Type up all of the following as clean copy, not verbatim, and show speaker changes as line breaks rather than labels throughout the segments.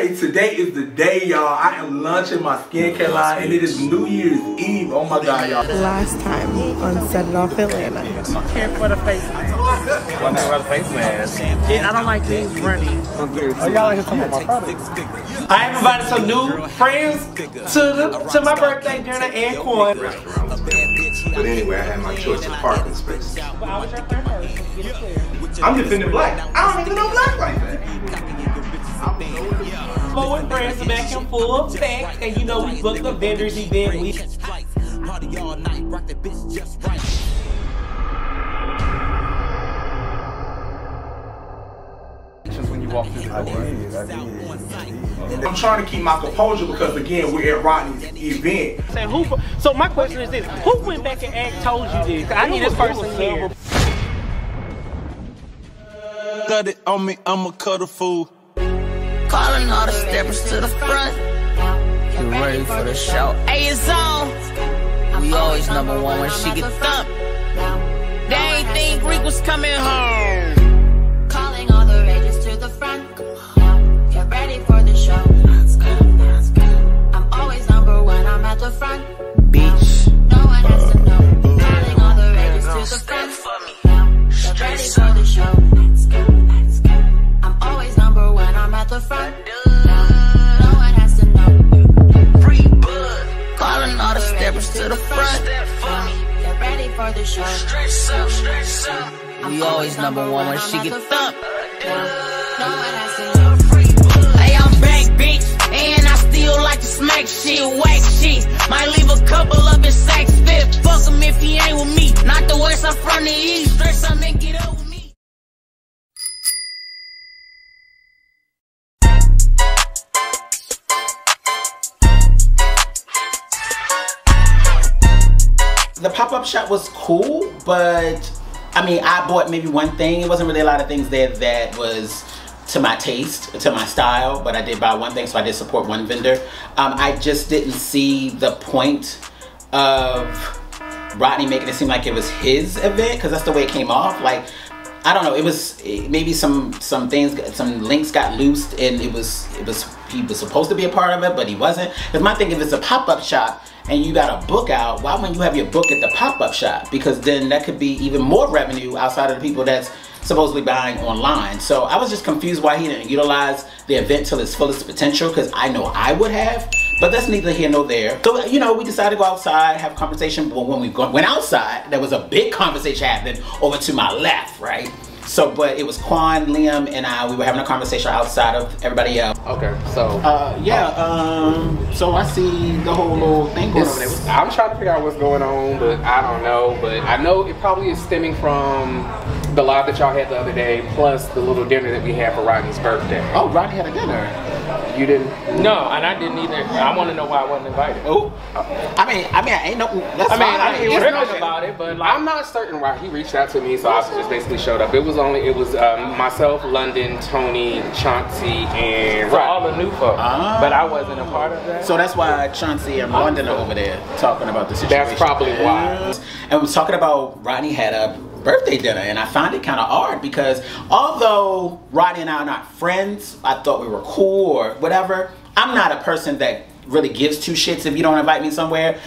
Hey, today is the day, y'all. I am launching my skincare line, and it is New Year's Eve. Oh my God, y'all.
Last time on Set It Off Atlanta.
Care for the face mask.
One thing about the face mask.
Yeah, I don't like these running.
Oh, y'all ain't talking about my products.
I invited some new friends to my birthday dinner and corn.
But anyway, I had my choice of parking spaces.
I was your third person. Get it clear.
I'm defending black. I don't even know black like that.
But with friends back in full effect, and you know we booked the vendors event. We
party all night, rock that bitch just right.
When you walk through the door.
I'm trying to keep my composure because again, we're at Rodney's event.
So my question is this: who went back and told you this? I need this person here.
Cut it on me, I'ma cut a fool.
Calling all the steppers to the front. You ready for the show? Hey, it's on. We always number one when she get thumped. They ain't think Greek was coming home.
Calling all the rages to the front. Get ready for the show. I'm always number one, I'm at the front.
Bitch.
No one has to know. Calling all the rages to the front. Get ready for the show. I'm always number one, I'm at the front. No one has to know.
Free bud. Calling all the steppers to the front.
Get ready for the show.
We always number one when she get thumped.
No one has to know.
Hey, I'm back, bitch, and I still like to smack shit, whack shit. Might leave a couple up in Saks Fifth. Fuck him if he ain't with me. Not the west, I'm from the east. Stress up and get up with me.
The pop-up shop was cool, but I mean, I bought maybe one thing. It wasn't really a lot of things there that was to my taste, to my style, but I did buy one thing, so I did support one vendor. I just didn't see the point of Rodney making it seem like it was his event, because that's the way it came off. Like, I don't know, it was maybe some things, some links got loosed, and he was supposed to be a part of it, but he wasn't. Because my thing, if it's a pop-up shop and you got a book out, why wouldn't you have your book at the pop-up shop? Because then that could be even more revenue outside of the people that's supposedly buying online. So I was just confused why he didn't utilize the event to its fullest potential, because I know I would have, but that's neither here nor there. So, you know, we decided to go outside, have a conversation, but when we went outside, there was a big conversation happening over to my left, right? So, but it was Quan, Liam, and I, we were having a conversation outside of everybody else.
Okay, so.
So I see the whole little thing going over there.
I'm trying to figure out what's going on, but I don't know. But I know it probably is stemming from the live that y'all had the other day, plus the little dinner that we had for Rodney's birthday.
Oh, Rodney had a dinner.
You didn't?
No, and I didn't either. I want to know why I wasn't invited.
Oh, I mean, I ain't no. That's fine.
I ain't tripping about it, but like,
I'm not certain why he reached out to me, so I just basically showed up. It was myself, London, Tony, Chauncey, and
for all the new folks. But I wasn't a part of that.
So that's why Chauncey and London are over there talking about the situation.
That's probably why.
And was talking about Rodney had a birthday dinner, and I found it kind of odd because although Rodney and I are not friends, I thought we were cool or whatever. I'm not a person that really gives two shits if you don't invite me somewhere.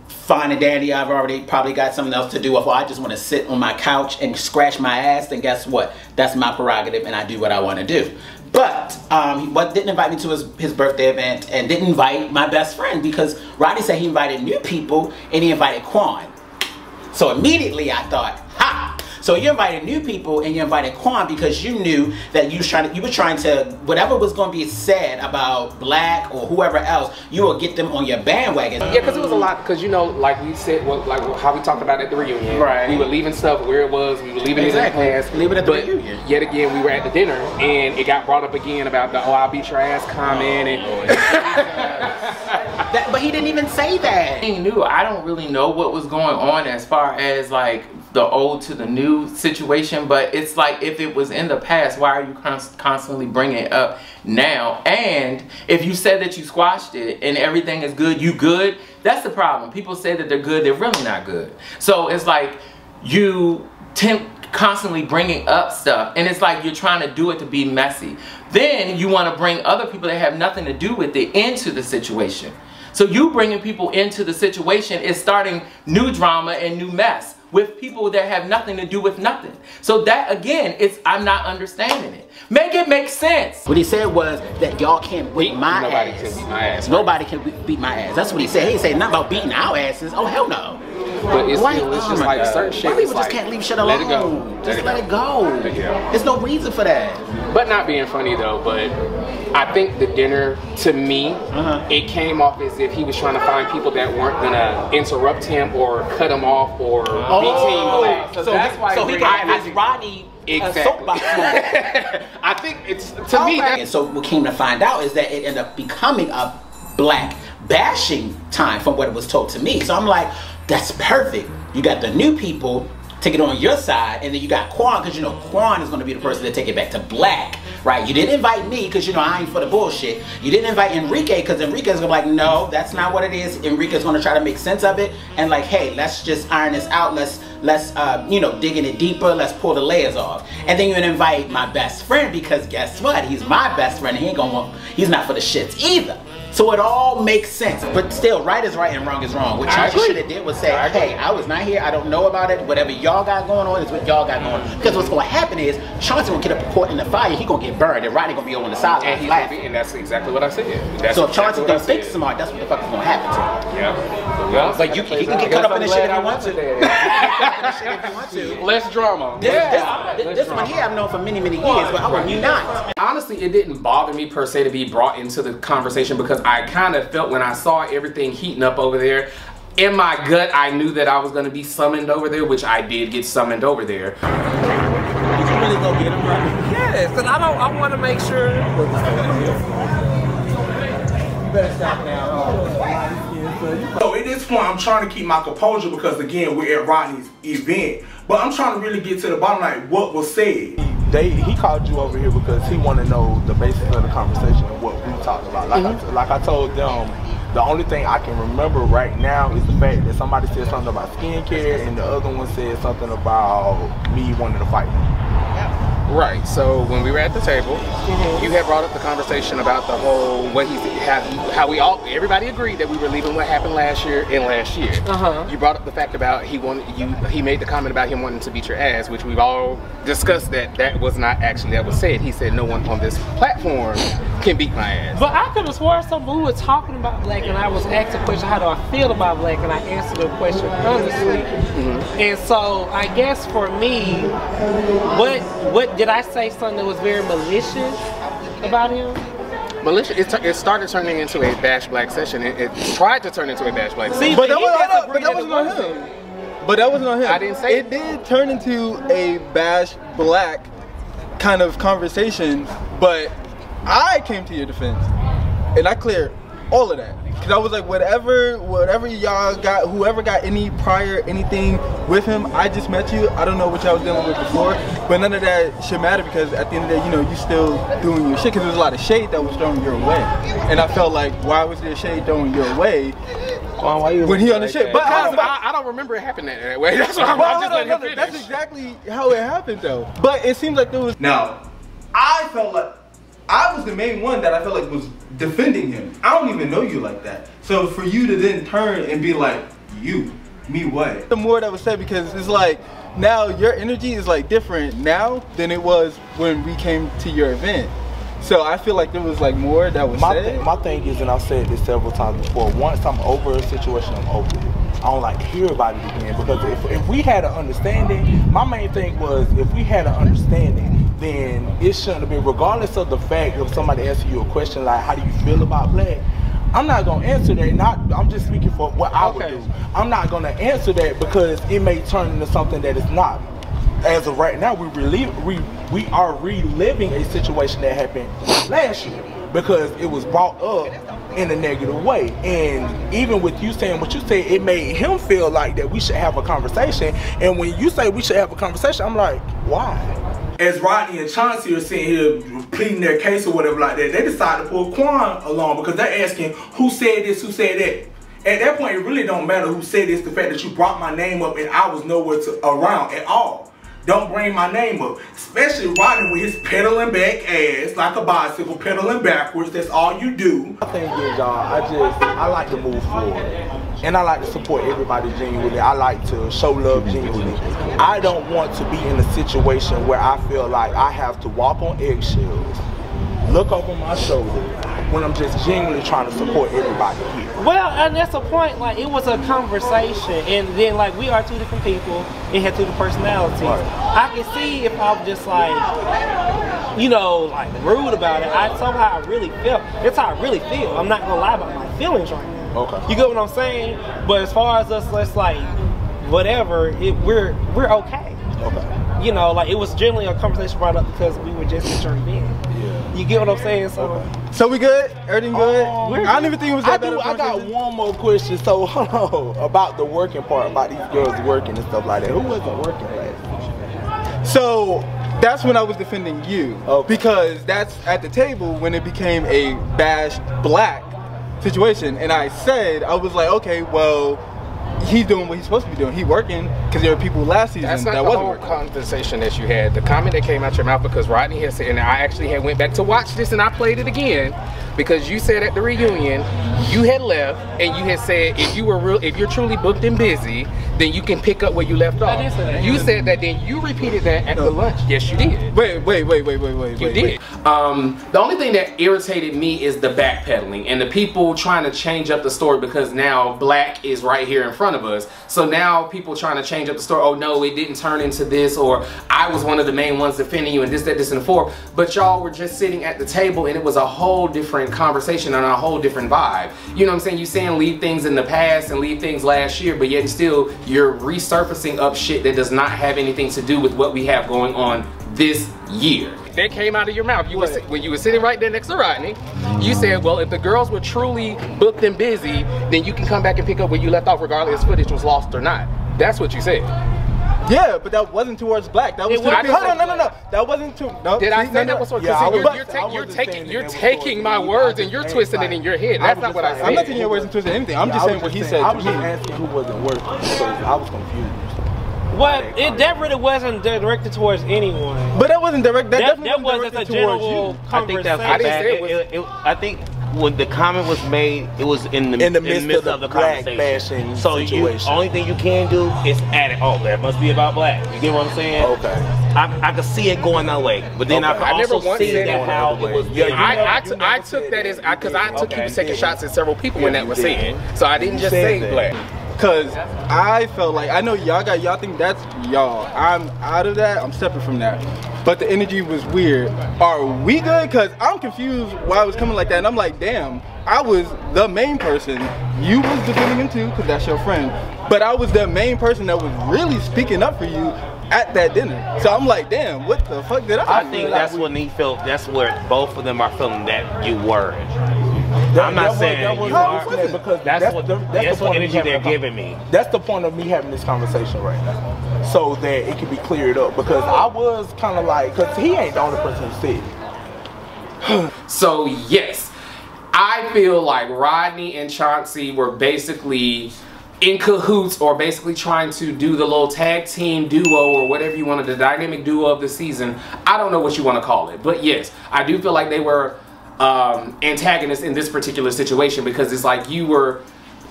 Fine and dandy, I've already probably got something else to do. If I just want to sit on my couch and scratch my ass, then guess what? That's my prerogative, and I do what I want to do. But he didn't invite me to his birthday event, and didn't invite my best friend, because Rodney said he invited new people and he invited Quan. So immediately I thought, ha! So you invited new people and you invited Quan because you knew that you were trying to, whatever was going to be said about Black or whoever else, you will get them on your bandwagon.
Yeah, because it was a lot, because you know, like we said, like how we talked about at the reunion. Right. We were leaving stuff where it was, we were leaving it in the past.
Leave it at the reunion.
Yet again, we were at the dinner and it got brought up again about the, oh, I'll beat your ass comment.
But he didn't even say that.
He knew. I don't really know what was going on as far as like the old to the new situation, but it's like, if it was in the past, why are you constantly bringing it up now? And if you said that you squashed it and everything is good, you good, that's the problem. People say that they're good, they're really not good. So it's like you constantly bringing up stuff, and it's like you're trying to do it to be messy. Then you want to bring other people that have nothing to do with it into the situation. So you bringing people into the situation is starting new drama and new mess with people that have nothing to do with nothing. So that, again, I'm not understanding it. Make it make sense.
What he said was that y'all can't beat my
Nobody
ass.
can beat my ass.
Nobody can beat my ass. That's what he said. He ain't say nothing about beating our asses. Oh, hell no.
But it's just like certain shit.
Why people just can't leave shit alone?
Let it go.
Just let it go. There's no reason for that.
But not being funny though, but I think the dinner, to me, it came off as if he was trying to find people that weren't gonna interrupt him or cut him off or be team black. So that's why
he got his Rodney soapbox moment.
I think it's, to me,
and so what came to find out is that it ended up becoming a black bashing time from what it was told to me. So I'm like, that's perfect. You got the new people take it on your side, and then you got Quan, because you know Quan is going to be the person to take it back to black, right? You didn't invite me because you know I ain't for the bullshit. You didn't invite Enrique because Enrique's gonna be like, no, that's not what it is. Enrique's gonna try to make sense of it and like, hey, let's just iron this out. Let's you know, dig in it deeper. Let's pull the layers off. And then you invite my best friend because guess what? He's my best friend. And he's not for the shits either. So it all makes sense, but still, right is right and wrong is wrong. What Chauncey should have did was say, hey, I was not here, I don't know about it, whatever y'all got going on is what y'all got going on. Because what's going to happen is, Chauncey going to get up caught in the fire, he going to get burned, and Rodney going to be over on the sideline laughing.
And that's exactly what I said.
So if Chauncey don't think smart, that's what the fuck is going to happen to him.
Yeah.
But he can get caught up in this shit if he wants to.
Less drama.
This one here I've known for many, many years, but I want you not.
Honestly, it didn't bother me per se to be brought into the conversation because I kind of felt when I saw everything heating up over there, in my gut, I knew that I was going to be summoned over there, which I did get summoned over there.
Did you really go get him, right?
Yes, because I want to make sure.
You better stop now. So at this point, I'm trying to keep my composure because again, we're at Rodney's event. But I'm trying to really get to the bottom, like what was said.
He called you over here because he wanted to know the basis of the conversation and what we talked about. Like I told them, the only thing I can remember right now is the fact that somebody said something about skincare and the other one said something about me wanting to fight.
Right, so when we were at the table, you had brought up the conversation about the whole, everybody agreed that we were leaving what happened last year in last year. You brought up the fact about he made the comment about him wanting to beat your ass, which we've all discussed that was not actually that was said. He said no one on this platform can beat my ass.
But I could have sworn something we were talking about black and I was asked a question, how do I feel about black, and I answered the question honestly. And so I guess for me, what did I say something that was very malicious about him?
Malicious. It started turning into a bash black session. It tried to turn into a bash black session.
But that wasn't on him. But that wasn't on him.
I didn't say
it. Did turn into a bash black kind of conversation, but I came to your defense and I cleared all of that. Because I was like, whatever y'all got, whoever got anything with him, I just met you. I don't know what y'all was dealing with before, but none of that should matter because at the end of the day, you know, you still doing your shit because there's a lot of shade that was thrown your way. And I felt like, why was there shade thrown your way when he on the shit?
But I don't remember it happening that way. That's what I'm just letting him finish.
That's exactly how it happened though. But it seems like there was...
Now, I felt like I was the main one that I felt like was defending him. I don't even know you like that. So for you to then turn and be like, me what?
The more that was said because it's like, now your energy is like different now than it was when we came to your event. So I feel like there was like more that was said. My thing is, and I've said this several times before, once I'm over a situation, I'm over it. I don't like to hear about it again because if we had an understanding, my main thing was if we had an understanding, then it shouldn't have been, regardless of the fact of somebody asking you a question like, how do you feel about black? I'm not going to answer that. I'm just speaking for what I would do. I'm not going to answer that because it may turn into something that is not. As of right now, we are reliving a situation that happened last year because it was brought up in a negative way. And even with you saying what you said, it made him feel like that we should have a conversation. And when you say we should have a conversation, I'm like, why?
As Rodney and Chauncey are sitting here pleading their case or whatever like that, they decide to pull Quan along because they're asking who said this, who said that. At that point, it really don't matter who said this. The fact that you brought my name up and I was nowhere around at all. don't bring my name up. Especially riding with his pedaling back ass like a bicycle, pedaling backwards. That's all you do.
My thing is, y'all, I like to move forward. And I like to support everybody genuinely. I like to show love genuinely. I don't want to be in a situation where I feel like I have to walk on eggshells, look over my shoulder, when I'm just genuinely trying to support everybody here.
Well, and that's the point. Like, it was a conversation, and then like we are two different people. It had two different personalities. Right. I can see if I was just like, you know, like rude about it. Somehow I really felt. That's how I really feel. I'm not gonna lie about my feelings right now.
Okay.
You get what I'm saying? But as far as us, let's like, whatever. We're okay.
Okay.
You know, like it was generally a conversation brought up because we were just at your event.
Yeah.
You get what I'm saying? So.
Okay.
So we good? Everything good? I don't even think it was that bad.
I got one more question. So, about the working part, about these girls working and stuff like that. Who wasn't working last?
So that's when I was defending you, because that's at the table when it became a bash black situation, and I said, I was like, okay, well, he's doing what he's supposed to be doing. He working because there were people last season
that's not
that
the
wasn't
whole
working.
conversation that you had. The comment that came out your mouth, because Rodney had said, and I actually had went back to watch this and I played it again, because you said at the reunion you had left and you had said if you're truly booked and busy, then you can pick up where you left off. You said that, then you repeated that at the lunch. Yes, you did.
Wait.
You did. The only thing that irritated me is the backpedaling and the people trying to change up the story, because now black is right here in front of us. So now people trying to change up the story. Oh no, it didn't turn into this, or I was one of the main ones defending you and this, that, this, and the fourth. But y'all were just sitting at the table and it was a whole different conversation and a whole different vibe. You know what I'm saying? You saying leave things in the past and leave things last year, but yet still you're resurfacing up shit that does not have anything to do with what we have going on this year. That came out of your mouth. When you were sitting right there next to Rodney, you said, well, if the girls were truly booked and busy, then you can come back and pick up where you left off regardless if footage was lost or not. That's what you said.
Yeah, but that wasn't towards black. That was hold on, no. That wasn't too. No.
Did I say that was towards? You're taking my words and you're twisting it in your head. That's not what I said.
I'm not taking your words and twisting anything. I'm just saying what he said.
I was just asking who wasn't working because I was confused.
Well, that really wasn't directed towards anyone.
But that wasn't directed.
That was just a general conversation.
I think when the comment was made, it was in the midst of the conversation. So the only thing you can do is add it. Oh, that must be about black. You get what I'm saying?
Okay.
I could see it going that way, but then I could also see that how it was.
I took that as because I took you taking shots at several people when that was said. So I didn't just say black.
Cause I felt like, I know y'all think that's y'all. I'm out of that. I'm separate from that. But the energy was weird. Are we good? Cause I'm confused why I was coming like that, and I'm like, damn, I was the main person. You was defending him too, cause that's your friend. But I was the main person that was really speaking up for you at that dinner. So I'm like, damn, what the fuck did I
think that's when he felt. That's where both of them are feeling that you were. I'm not saying
because
that's what energy they're giving me.
That's the point of me having this conversation right now, so that it can be cleared up. Because I was kind of like, because he ain't the only person who said it.
So yes, I feel like Rodney and Chauncey were basically in cahoots, or basically trying to do the little tag team duo or whatever you wanted, the dynamic duo of the season. I don't know what you want to call it, but yes, I do feel like they were antagonists in this particular situation, because it's like you were,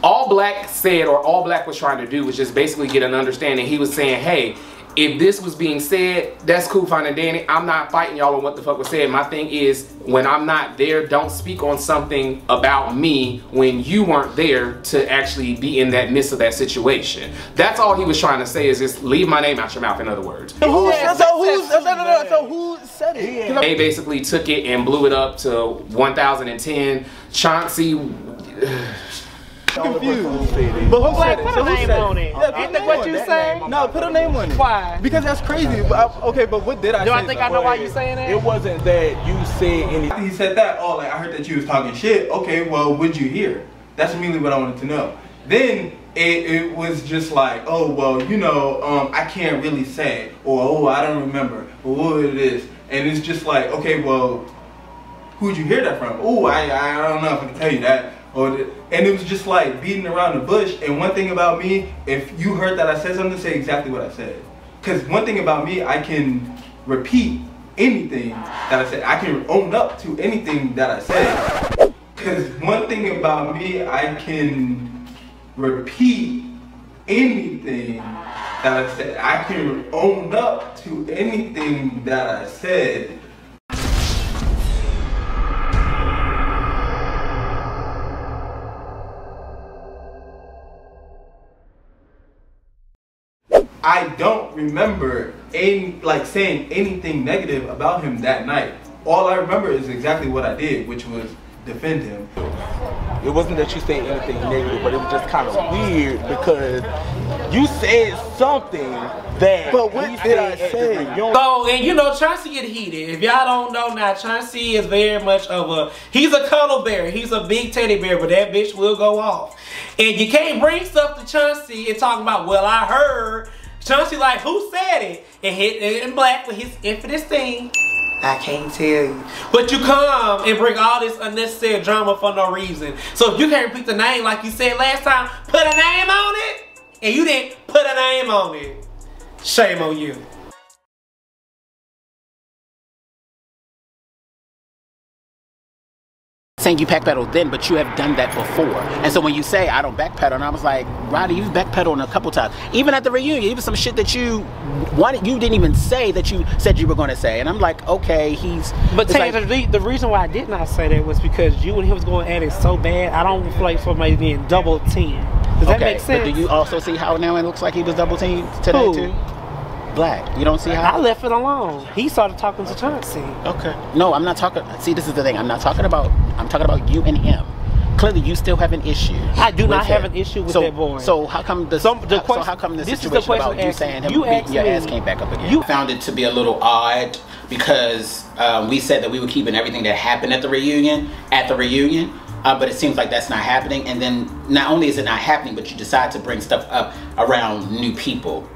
all black said, or all black was trying to do was just basically get an understanding. He was saying, hey, if this was being said, that's cool, fine and dandy. I'm not fighting y'all on what the fuck was said. My thing is, when I'm not there, don't speak on something about me when you weren't there to actually be in that midst of that situation. That's all he was trying to say, is just leave my name out your mouth, in other words.
So who said it?
They basically took it and blew it up to 1010. Chauncey...
confused. But who said it?
Put a name on it.
Yeah,
put what you say?
No, put a name on it.
Why?
Because that's crazy. Okay, but what did I say?
Do I think I know why you saying that?
It wasn't that you said anything.
He said that, oh, like I heard that you was talking shit. Okay, well, what'd you hear? That's immediately what I wanted to know. Then it was just like, oh, well, you know, I can't really say, or oh, I don't remember, or what it is. And it's just like, okay, well, who'd you hear that from? Oh, I don't know if I can tell you that. And it was just like beating around the bush. And one thing about me, if you heard that I said something, say exactly what I said. Because one thing about me, I can repeat anything that I said. I can own up to anything that I said. Because one thing about me, I can repeat anything that I said. I can own up to anything that I said. I don't remember saying anything negative about him that night. All I remember is exactly what I did, which was defend him.
It wasn't that you said anything negative, but it was just kind of weird because you said something that. But what did I say?
So, and you know, Chauncey get heated. If y'all don't know now, Chauncey is very much of he's a cuddle bear. He's a big teddy bear, but that bitch will go off. And you can't bring stuff to Chauncey and talk about, well, I heard. Chauncey like, who said it? And hit it in black with his infamous thing. I can't tell you. But you come and bring all this unnecessary drama for no reason. So if you can't repeat the name like you said last time, put a name on it. And you didn't put a name on it. Shame on you.
Saying you backpedaled then, but you have done that before. And so when you say I don't backpedal, and I was like, Roddy, you've backpedaled a couple times. Even at the reunion, even some shit that you wanted, you didn't even say that you said you were going to say. And I'm like, okay, he's.
But the reason why I did not say that was because you and him was going at it so bad. I don't feel like somebody being double teamed. Does that make sense?
But do you also see how now it looks like he was double teamed today too? Black. You don't see how?
I left it alone. He started talking to Chauncey.
Okay. No, I'm not talking. See, this is the thing. I'm talking about you and him. Clearly, you still have an issue.
I do not have an issue with that boy.
So how come the situation about you saying him, your ass came back up again?
You found it to be a little odd because we said that we were keeping everything that happened at the reunion but it seems like that's not happening. And then not only is it not happening, but you decide to bring stuff up around new people.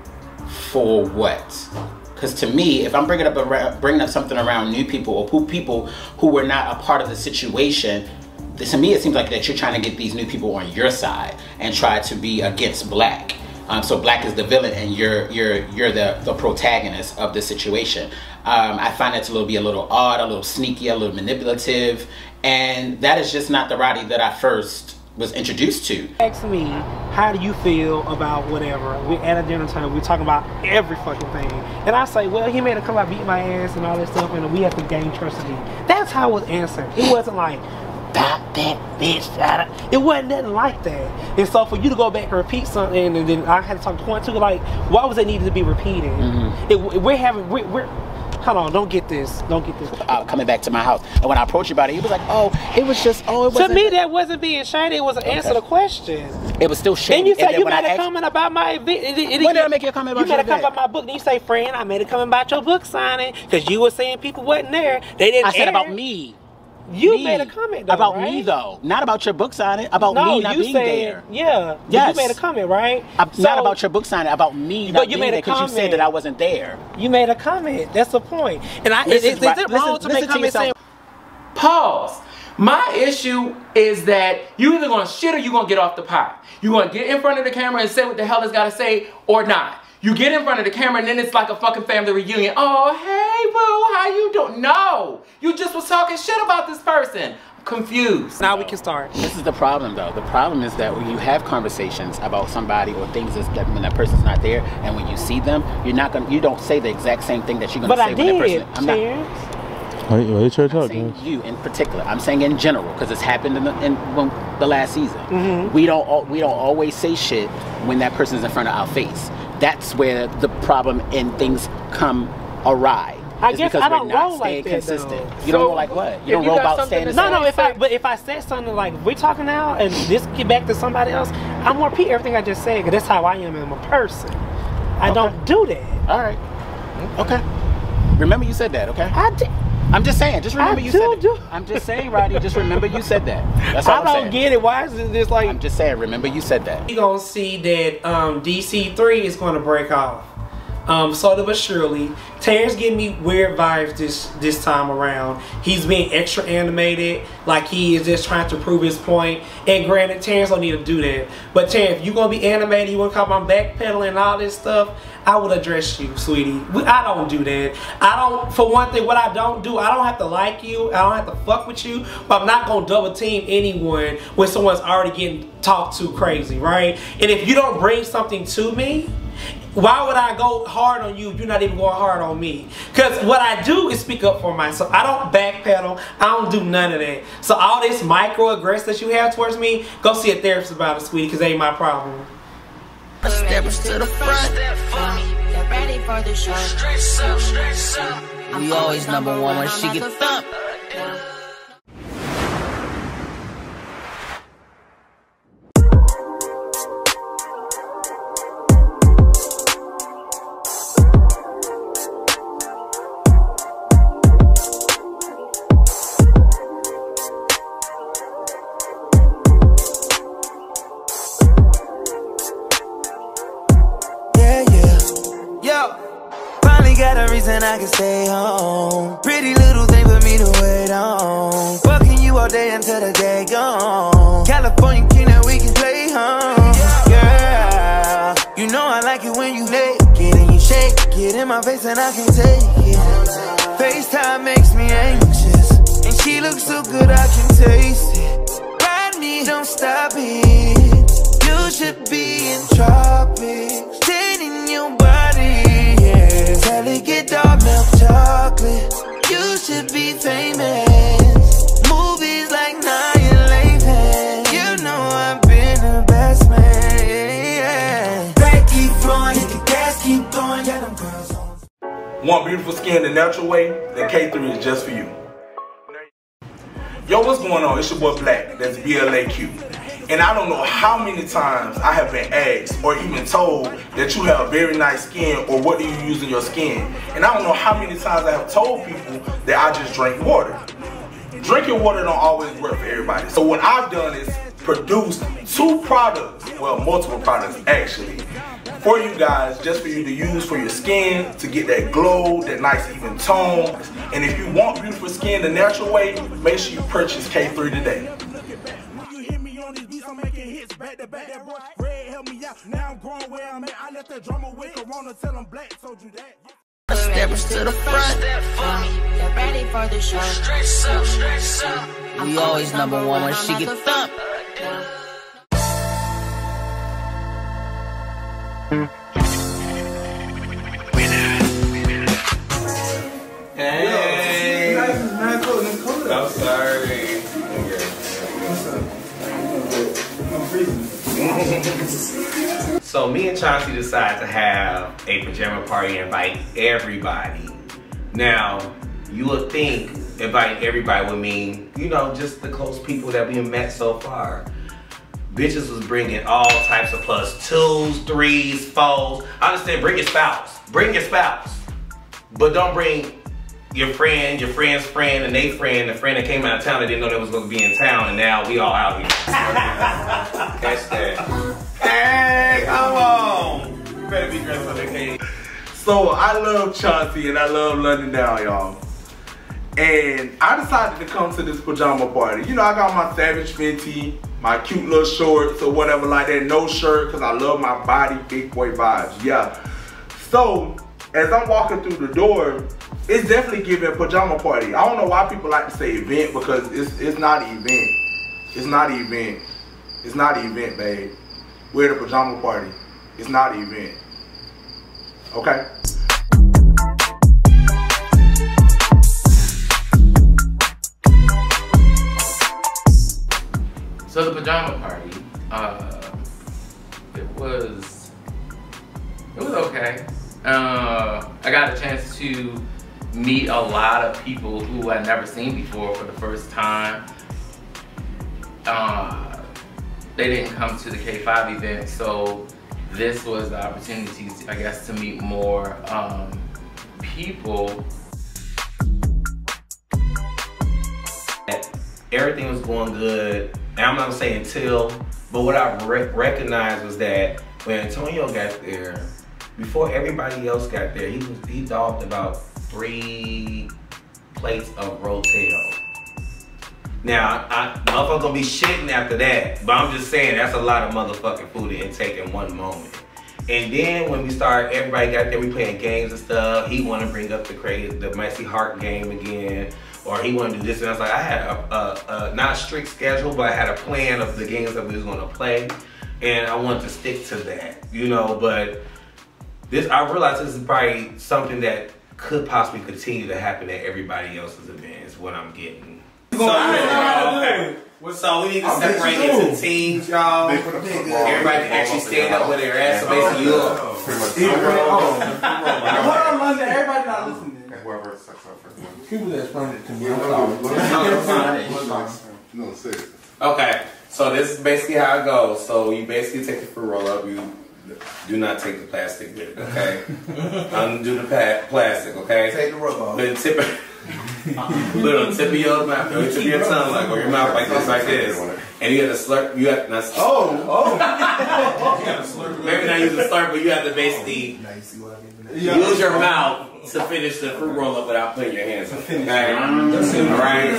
For what? Because to me, if I'm bringing up something around new people or people who were not a part of the situation, to me it seems like that you're trying to get these new people on your side and try to be against Black. So Black is the villain and you're the protagonist of the situation. I find that to be a little odd, a little sneaky, a little manipulative, and that is just not the Roddy that I first was introduced to.
Ask me, how do you feel about whatever? We're at a dinner time, we're talking about every fucking thing. And I say, well, he made a come out, beat my ass and all that stuff, and we have to gain trust again. That's how it was answered. It wasn't like, stop that bitch. It wasn't nothing like that. And so for you to go back and repeat something, and then I had to talk to point two, like, why was it needed to be repeated? Hold on, don't get this.
Coming back to my house, and when I approached you about it, he was like, "Oh, it was just, it wasn't."
To me, that wasn't being shady. It was an answer to the question.
It was still shady.
And you said you made a comment about my event.
When did I make you a comment about your event?
You made a comment about my book. Then you say, "Friend, I made a comment about your book signing because you were saying people wasn't there. They didn't."
I said about me.
You made a comment though,
about
right?
me though, not about your book signing. About me not being there.
Yeah.
Yes.
You made a comment, right?
Not about your book signing. About me not being there because you said that I wasn't there.
You made a comment. That's the point. And is it wrong to make comments saying?
Pause. My issue is that you either gonna shit or you gonna get off the pot. You gonna get in front of the camera and say what the hell it's gotta say or not. You get in front of the camera and then it's like a fucking family reunion. Oh, hey, boo, how you doing? No, you just was talking shit about this person. I'm confused.
Now we can start.
This is the problem, though. The problem is that when you have conversations about somebody or things that when that person's not there, and when you see them, you don't say the exact same thing that you're gonna say when that person.
I'm not.
Why you trying to talk,
guys? You in particular. I'm saying in general because it's happened in the last season. We don't always say shit when that person's in front of our face. That's where the problem and things come awry.
I guess I don't roll like that,
consistent.
Though.
You don't roll like what? You don't roll about staying the same?
No, if I said something like, we're talking now and this get back to somebody else, I'm gonna repeat everything I just said because that's how I am as a person. I don't do that.
All right. Okay. Remember you said that, okay?
I did.
I'm just saying, just remember you said it. I'm just saying, Roddy, just remember you said that. That's all I'm saying.
I don't get it. Why is this like...
I'm just saying, remember you said that.
You're going to see that DC3 is going to break off. slowly but surely. Terrence gave me weird vibes this time around. He's being extra animated, like he is just trying to prove his point. And granted, Terrence don't need to do that. But Terrence, if you gonna be animated, you wanna call my backpedaling and all this stuff, I will address you, sweetie. I don't do that. I don't, for one thing, what I don't do, I don't have to like you, I don't have to fuck with you, but I'm not gonna double team anyone when someone's already getting talked to crazy, right? And if you don't bring something to me, why would I go hard on you if you're not even going hard on me? Because what I do is speak up for myself. I don't backpedal. I don't do none of that. So all this microaggression that you have towards me, go see a therapist about it, sweetie, because that ain't my problem.
Steppers to the front.
Get ready for the show.
Stress up. We always number one when she get thumped.
I can stay home. Pretty little thing for me to wait on. Fucking you all day until the day gone. California king that we can play home. Girl, you know I like it when you naked and you shake it in my face and I can't take it. FaceTime makes me anxious, and she looks so good I can taste it. Ride me, don't stop it. You should be in tropics, dating your body. Delicate dark milk chocolate. You should be famous. Movies like Nine You know I've been the best man. Back keep flowing, hit the gas, keep going. Yeah, them girls on.
Want beautiful skin the natural way? Then K3 is just for you. Yo, what's going on? It's your boy Black. That's BLAQ. And I don't know how many times I have been asked or even told that you have very nice skin, or what do you use in your skin. And I don't know how many times I have told people that I just drink water. Drinking water don't always work for everybody. So what I've done is produced 2 products, well, multiple products actually, for you guys, just for you to use for your skin, to get that glow, that nice even tone. And if you want beautiful skin the natural way, make sure you purchase K3 today.
I'm making hits back to back. That boy Red help me out. Now I'm growing where I'm at. I left the drummer with Corona, tell him Black told you that.
Steppers to the front.
Get ready for the show.
Stress up. We always number one when she get thumped.
Hey. I'm sorry. So me and Chauncey decided to have a pajama party and invite everybody. Now, you would think inviting everybody would mean, you know, just the close people that we have met so far. Bitches was bringing all types of +2s, 3s, 4s. I understand, bring your spouse. Bring your spouse. But don't bring your friend, your friend's friend, and they friend, the friend that came out of town that didn't know they was going to be in town, and now we all out here. Catch that. Hey, come on. You better be dressed up, okay?
So I love Chauncey and I love London Down, y'all. And I decided to come to this pajama party. You know, I got my Savage Fenty, my cute little shorts or whatever like that, no shirt, because I love my body, big boy vibes, yeah. So, as I'm walking through the door, it's definitely giving a pajama party. I don't know why people like to say event, because it's not an event. It's not an event. It's not an event, babe. We're at a pajama party. It's not an event. Okay?
So the pajama party, it was okay. I got a chance to meet a lot of people who I'd never seen before for the first time. They didn't come to the K5 event, so this was the opportunity, I guess, to meet more people.
Everything was going good, and I'm not gonna say until, but what I recognized was that when Antonio got there,
before everybody else got there, he dogged about 3 plates of Rotel. Now, motherfuckers gonna be shitting after that, but I'm just saying that's a lot of motherfucking food to intake in one moment. And then when we started, everybody got there, we playing games and stuff. He wanna bring up the Messy Heart game again, or he wanna do this, and I was like, I had a not strict schedule, but I had a plan of the games that we was gonna play, and I wanted to stick to that, you know, but I realized this is probably something that could possibly continue to happen at everybody else's event, is what I'm getting. So we need to separate into teams, y'all. Everybody actually stand up where they're at. So basically,
hold on, London. Everybody not listening. Whoever sucks up first. People that explained it to me.
Okay, so this is basically how it goes. So you basically take the fruit roll up. You do not take the plastic with it, okay? Undo the plastic, okay? Take the rubber. Put it on the tip of your mouth, or tip of your tongue, like, or your mouth like this, and you have to slurp. You have to not. Maybe not use a slurp, but you have to basically use your mouth to finish the fruit roll up without putting your hands on it. Okay? Alright?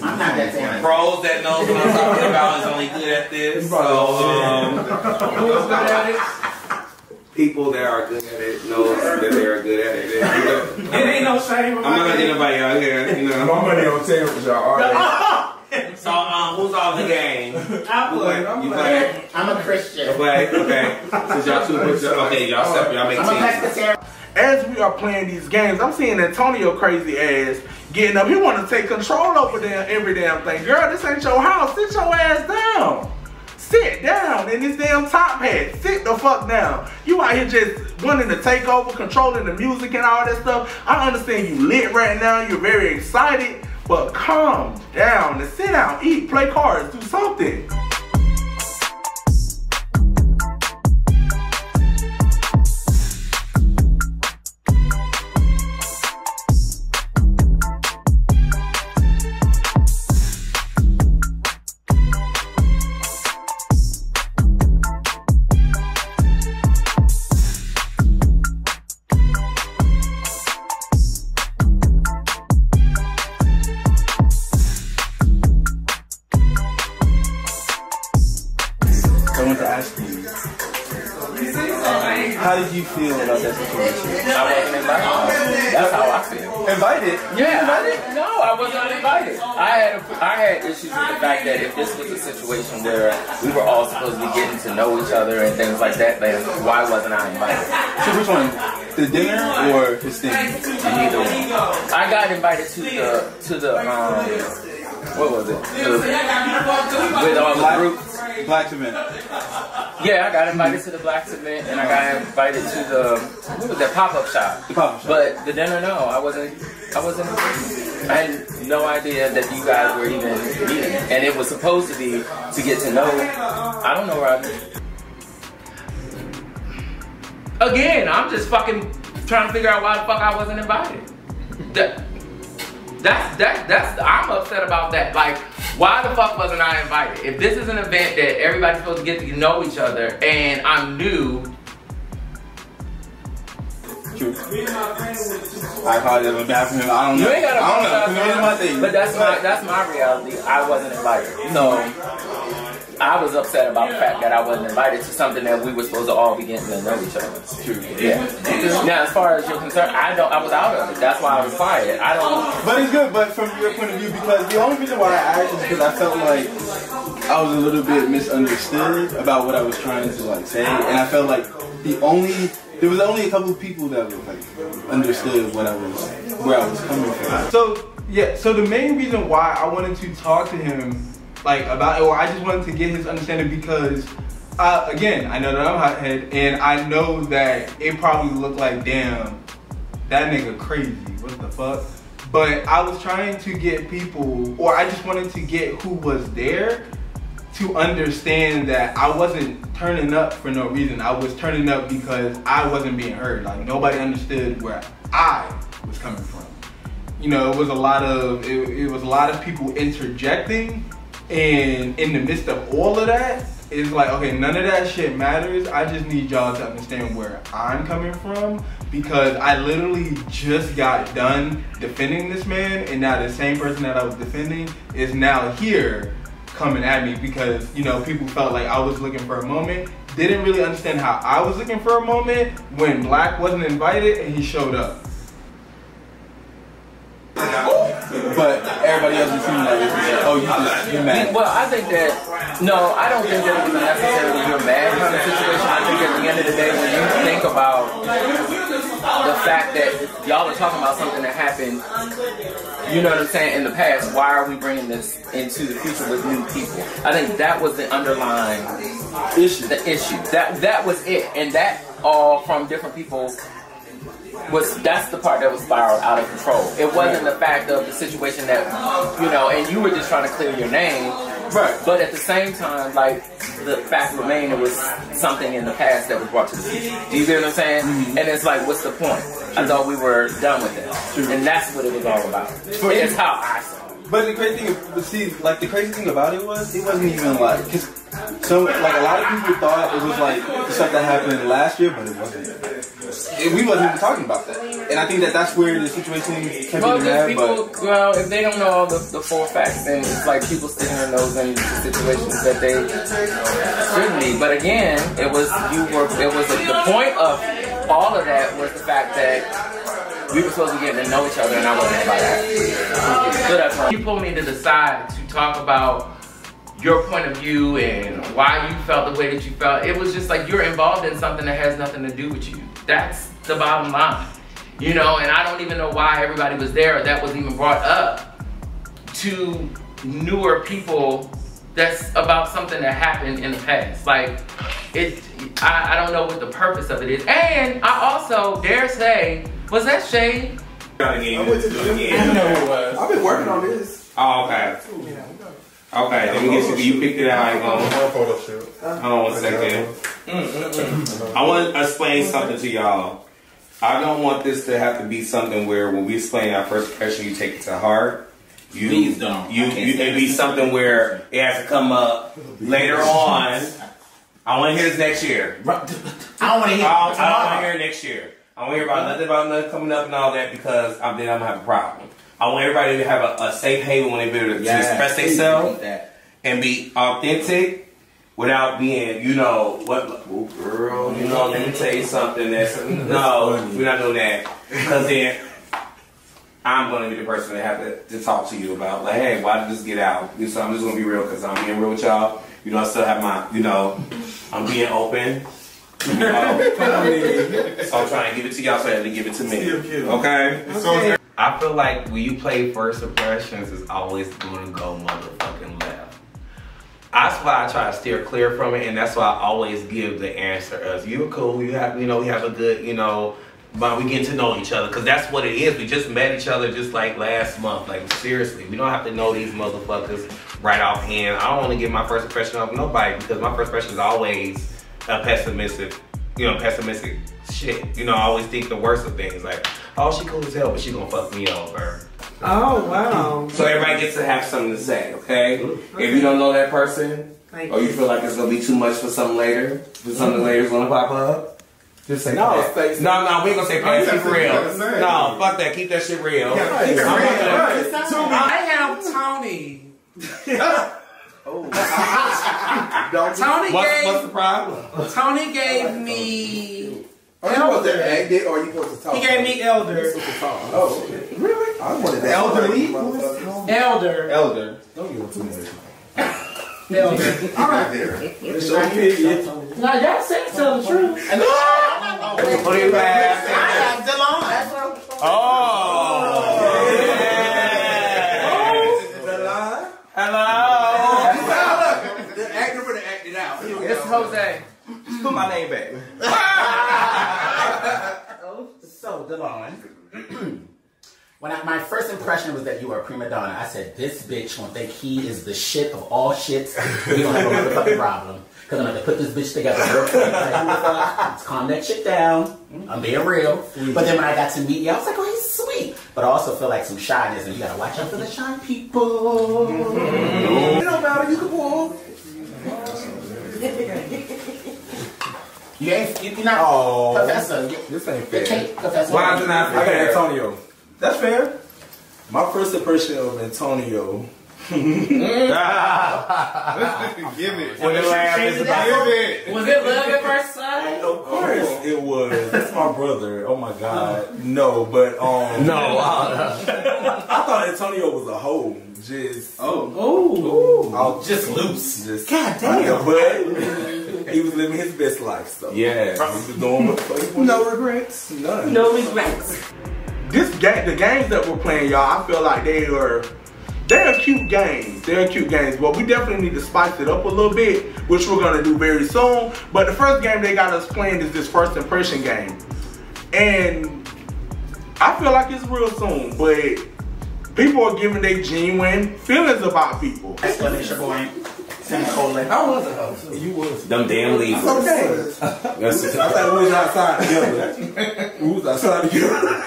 I'm not that talented.
Pros that knows what I'm talking about is only good at this. So, who's good at it? People that are good at it know that they are good at it.
It ain't no shame.
I'm not gonna get nobody out here, you know.
My money on tables, y'all. All right.
So, who's all the game?
I'm a Christian.
Okay. So y'all two, okay, y'all separate. Y'all make teams.
As we are playing these games, I'm seeing Antonio crazy ass getting up. He want to take control over every damn thing. Girl, this ain't your house. Sit your ass down. Sit down in this damn top hat. Sit the fuck down. You out here just wanting to take over, controlling the music and all that stuff. I understand you lit right now. You're very excited, but calm down and sit down, eat, play cards, do something.
How did you feel about that situation?
I wasn't invited. That's how I feel.
Invited?
Yeah. Invited? No, I wasn't invited. I had issues with the fact that if this was a situation where we were all supposed to be getting to know each other and things like that, then why wasn't I invited?
So which one? The dinner or his thing?
Neither one. I got invited to the what was it? With all the groups.
Black's event.
Yeah, I got invited to the Black's event, and I got invited to the what was that pop-up shop.
The pop-up shop.
But the dinner, no, I wasn't. I had no idea that you guys were even meeting, and it was supposed to be to get to know. I don't know, Rodney. Again, I'm just fucking trying to figure out why the fuck I wasn't invited. That's I'm upset about that. Like, why the fuck wasn't I invited? If this is an event that everybody's supposed to get to know each other and I'm new.
True. I apologize on behalf of him. I don't know.
You ain't gotta
apologize. My thing.
But that's my reality. I wasn't invited. So I was upset about the fact that I wasn't invited to something that we were supposed to all be getting to know each other.
True.
Yeah. Now, as far as you're concerned, I was out of it. That's why I was quiet. I don't.
But it's good. But from your point of view, because the only reason why I asked is because I felt like I was a little bit misunderstood about what I was trying to like say, and I felt like there was only a couple of people that were like understood where I was coming from.
So yeah. So the main reason why I wanted to talk to him. Like about it, or I just wanted to get his understanding because, again, I know that I'm hothead, and I know that it probably looked like, damn, that nigga crazy, what the fuck? But I was trying to get people, or I just wanted to get who was there to understand that I wasn't turning up for no reason. I was turning up because I wasn't being heard. Like, nobody understood where I was coming from. You know, it was a lot of, it was a lot of people interjecting. And in the midst of all of that, it's like, okay, none of that shit matters. I just need y'all to understand where I'm coming from, because I literally just got done defending this man, and now the same person that I was defending is now here coming at me because, you know, people felt like I was looking for a moment. Didn't really understand how I was looking for a moment when Black wasn't invited and he showed up.
But everybody else was seeming like, oh, you're mad.
Well, I think that, no, I don't think that it was necessarily you're mad kind of situation. I think at the end of the day, when you think about the fact that y'all are talking about something that happened, you know what I'm saying, in the past, why are we bringing this into the future with new people? I think that was the underlying issue. The issue. That was it. And that all from different people that's the part that was spiraled out of control. It wasn't the fact of the situation that, you know, and you were just trying to clear your name. Right. But at the same time, like, the fact remained, it was something in the past that was brought to the future. Do you get what I'm saying? Mm-hmm. And it's like, what's the point? I thought we were done with it. And that's what it was all about. It's how I saw it.
But the crazy thing, the crazy thing about it wasn't even like, cause so like a lot of people thought it was like stuff that happened last year, but it wasn't. We wasn't even talking about that, and I think that's where the situation can be mad.
Well, if they don't know all the full facts, then it's like people sticking their nose in situations that they shouldn't be. But again, the point of all of that was the fact that we were supposed to be getting to know each other, and I wasn't about that. So that's why you pulled me to the side to talk about your point of view and why you felt the way that you felt. It was just like you're involved in something that has nothing to do with you. That's the bottom line. You know, and I don't even know why everybody was there or that was even brought up to newer people that's about something that happened in the past. Like, I don't know what the purpose of it is. And I also dare say, was that shade?
I know who it was.
I've been working on this.
Oh, okay. Okay, let me get you picked it out. Hold on 1 second. I want to explain something to y'all. I don't want this to have to be something where when we explain our first impression, you take it to heart.
Please don't.
It be something where it has to come up later on. I want to hear this next year.
I don't want to hear.
I don't want to hear it next year. I want to hear about nothing coming up and all that because then I'm gonna have a problem. I want everybody to have a safe haven when they be able to express themselves and be authentic without being, you know, oh girl, you know, let me tell you something. No, we're not doing that. Because then I'm going to be the person that have to talk to you about, like, hey, why did this get out? So I'm just going to be real because I'm being real with y'all. You know, I still have my, you know, I'm being open. So I'm trying to give it to y'all so I have to give it to me. Okay? I feel like when you play first impressions, it's always going to go motherfucking left. That's why I try to steer clear from it, and that's why I always give the answer as you're cool, we have a good, you know, but we get to know each other, because that's what it is. We just met each other just like last month. Like, seriously, we don't have to know these motherfuckers right offhand. I don't want to get my first impression of nobody, because my first impression is always a pessimistic shit. You know, I always think the worst of things. Like, oh, she cool as hell, but she gonna fuck me over.
Oh, wow.
So everybody gets to have something to say, okay? If you don't know that person, or you feel like it's gonna be too much for something later, later's gonna pop up, just say no. We ain't gonna say past. Keep it real. No, fuck that. Keep that shit real. Keep it real.
I have Tony.
What's the problem?
Tony gave me.
You want to act it or you want to talk?
He gave me Elder.
Oh, really? I wanted that.
Elder.
Don't give him too much.
Elder.
All right there.
Now y'all said tell the truth.
What do you have?
I have Delon.
Oh. Hello.
The actor would have acted out.
It's Jose.
Put my name back.
So, Delon, my first impression was that you were a prima donna. I said, this bitch gonna think he is the shit of all shits. We gonna have a motherfucking problem. Because I'm gonna put this bitch together real quick. Let's calm that shit down. I'm being real. But then when I got to meet you, I was like, oh, he's sweet. But I also feel like some shyness, and you gotta watch out for the shy people.
You know about it, you can pull.
You're not professor.
This ain't fair.
Professor.
Why is it not
I got
fair?
Antonio.
That's fair.
My first impression of Antonio.
Give it.
When the laugh is about
Give it.
Was it love at first sight?
Of course it was. That's my brother. Oh my God. No, but
No.
I thought Antonio was a hoe. Just
Just loose.
Just
God damn.
But he was living his best life. So
Yeah.
he was doing what the fuck he wanted.
No regrets.
None.
No regrets.
This game, the games that we're playing, y'all, I feel like they're cute games. They're cute games, but we definitely need to spice it up a little bit, which we're gonna do very soon. But the first game they got us playing is this first impression game, and I feel like it's real soon. But people are giving their genuine feelings about people.
Explanation point. Semicolon.
I was a host.
You was.
Them damn leavers.
Okay.
I thought we was outside together. We was outside together.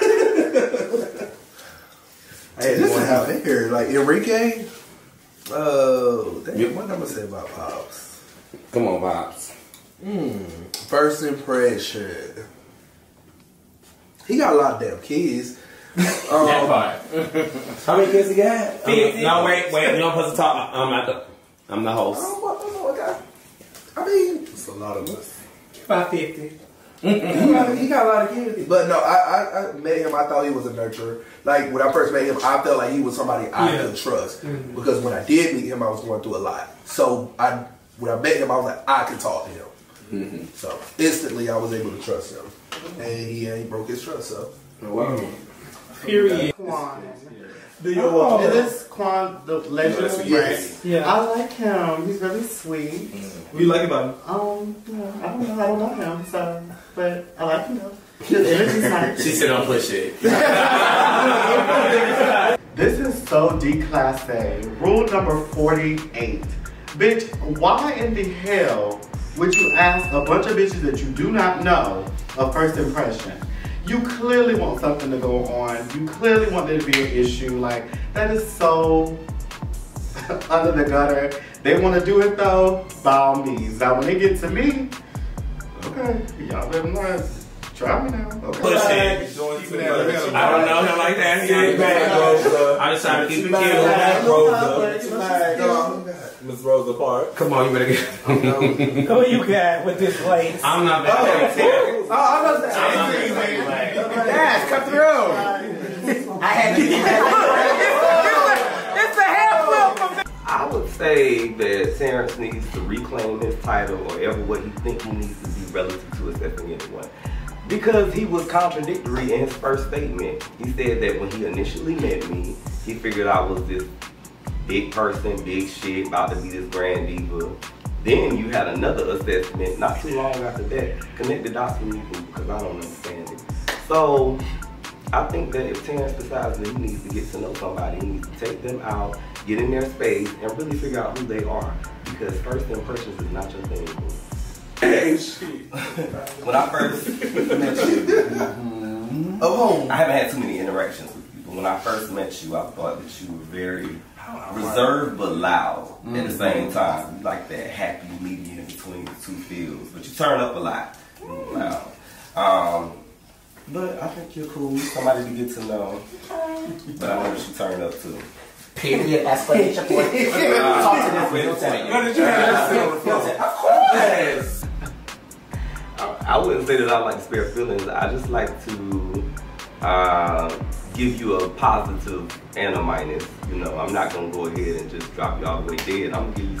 Hey, this is how they hear. Like Enrique. Oh, damn. What I'm gonna say about Pops?
Come on, Pops.
First impression. He got a lot of damn kids.
That part. How many kids he got?
50.
No, wait. You don't supposed to talk. I'm the host.
I mean,
It's a lot of us.
About 50.
he got a lot of kids. But no, I met him. I thought he was a nurturer. Like when I first met him, I felt like he was somebody I could trust because when I did meet him, I was going through a lot. So when I met him, I was like, I could talk to him. So instantly, I was able to trust him, and he broke his trust. So
Wow.
Period.
do you want
It is Quan, the legend.
Yes.
Yeah. I like him. He's very sweet.
What do you like about him?
I don't know him, so, but I like him though. His energy's nice.
She said don't push it.
This is so declassé. Rule number 48. Bitch, why in the hell would you ask a bunch of bitches that you do not know a first impression? You clearly want something to go on. You clearly want there to be an issue. Like, that is so under the gutter. They want to do it though, by all means. Now, when they get to me, okay, y'all let them know. Try me now. Okay.
Push it. I don't know him like that. I just trying to keep it cute.
Miss Rosa Park.
Come on, you better get.
Who you got with this place?
I'm not bad.
Yes, come through. I had to.
It's a half milk.
I would say that Terrence needs to reclaim his title or ever what he thinks he needs to be relative to accepting anyone. Because he was contradictory in his first statement. He said that when he initially met me, he figured I was this big person, big shit, about to be this grand diva. Then you had another assessment not too long after that. Connect the dots for me because I don't understand it. So I think that if Terrence decides that he needs to get to know somebody, he needs to take them out, get in their space, and really figure out who they are. Because first impressions is not your thing.
Hey, shit.
When I first met you, I haven't had too many interactions with you, but when I first met you, I thought that you were very reserved but loud at the same time. You like that happy medium between the two fields, but you turn up a lot and you're loud. But I think you're cool, somebody to get to know, but I know that you turn up too.
Period. Explanation point. Talk to this real time.
What did you have? Of course. I wouldn't say that I like to spare feelings. I just like to give you a positive and a minus. You know, I'm not gonna go ahead and just drop you all the way dead. I'm gonna give you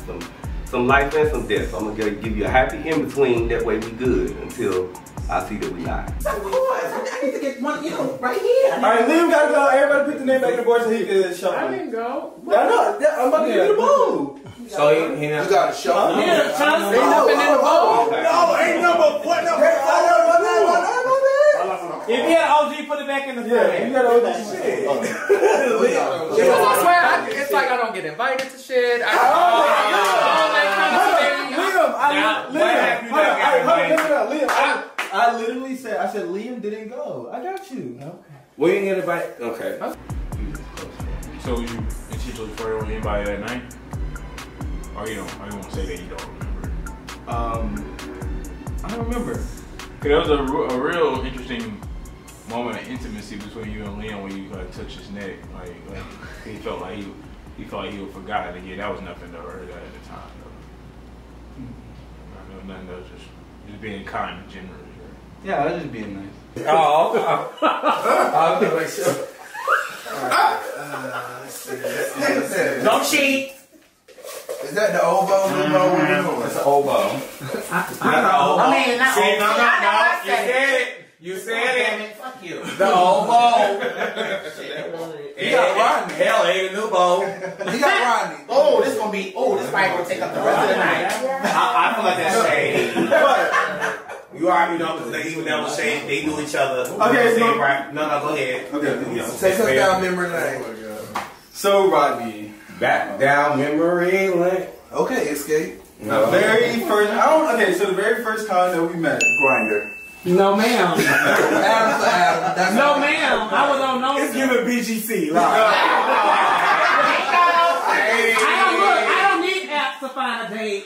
some life and some death. I'm gonna give you a happy in between. That way we good until I see that we not.
Of course. I need to get one, right here.
All right, Liam gotta go. Everybody put the name back in the board so he can shuffle.
I didn't go.
I know. I'm about to give you the ball.
So he
You gotta shuffle.
Yeah, Johnson in the bowl.
No, ain't number. What number?
If you had OG, put it back in the frame.
Yeah, you gotta hold that shit.
Because I swear, it's like I don't get invited to shit.
I literally said, Liam didn't go. I got you. Okay.
We didn't get invited. Okay.
So you intentionally flirted with anybody that night? Or you don't want to say that you don't remember?
don't remember.
Cause there was a real interesting moment of intimacy between you and Leon when you like touched his neck. Like he felt like he was forgotten. And yeah, that was nothing to her at the time. Though. Nothing. That was just being kind in general.
Yeah, I was just being nice.
Oh, okay. Like so. Don't cheat.
Is that the oboe?
It's an oboe.
I mean, not
see,
oboe.
You said it.
Fuck you.
The oboe. He got Rodney. Hell, ain't a new bow.
He got Rodney.
Oh, this gonna be. Oh, this fight gonna take up the rest of the night.
I feel like that's shady. But you already know because they even down the shade, they knew each other.
Okay,
so right. No, go ahead.
Okay,
take us down memory lane.
So Rodney,
back down memory lane.
Okay, escape.
The very first. Okay, so the very first time that we met, Grindr.
No, ma'am.
Adam.
No, ma'am. I was on no.
It's giving BGC.
I don't need apps to find a date.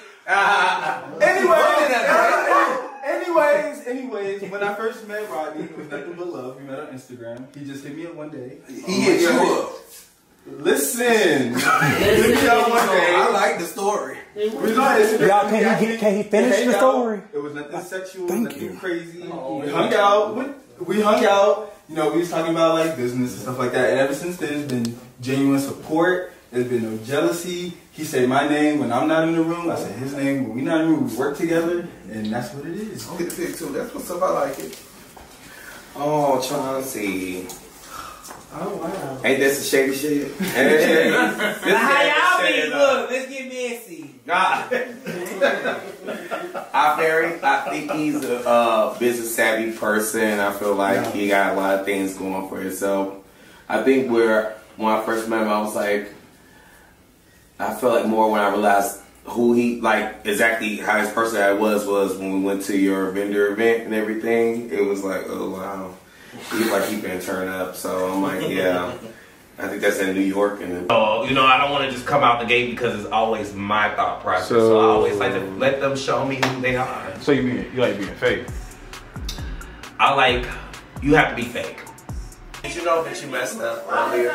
Anyways, when I first met Rodney, it was nothing but love. We met on Instagram. He just hit me up one day.
He hit you up.
Listen. Hit me up one day.
I like the story.
Y'all,
can he finish the story?
It was nothing sexual, nothing crazy. We hung out. You know, we was talking about like business and stuff like that. And ever since then, it's been genuine support. There's been no jealousy. He said my name when I'm not in the room. I said his name when we're not in the room. We work together, and that's what it is.
I'll get the pick too. That's what's up. I like it.
Oh, Chauncey.
Oh wow.
Ain't this the shady shit?
How y'all be? Look, let's get messy.
I think he's a business savvy person. I feel like he got a lot of things going for himself. I think when I first met him, I was like, I felt like more when I realized who he, like exactly how his personality was when we went to your vendor event and everything. It was like, oh wow, he's like he been turned up. So I'm like, yeah, I think that's in New York. And so you know, I don't want to just come out the gate because it's always my thought process. So I always like to let them show me who they are.
So you like being fake?
I like you have to be fake. Did you know that you messed up earlier?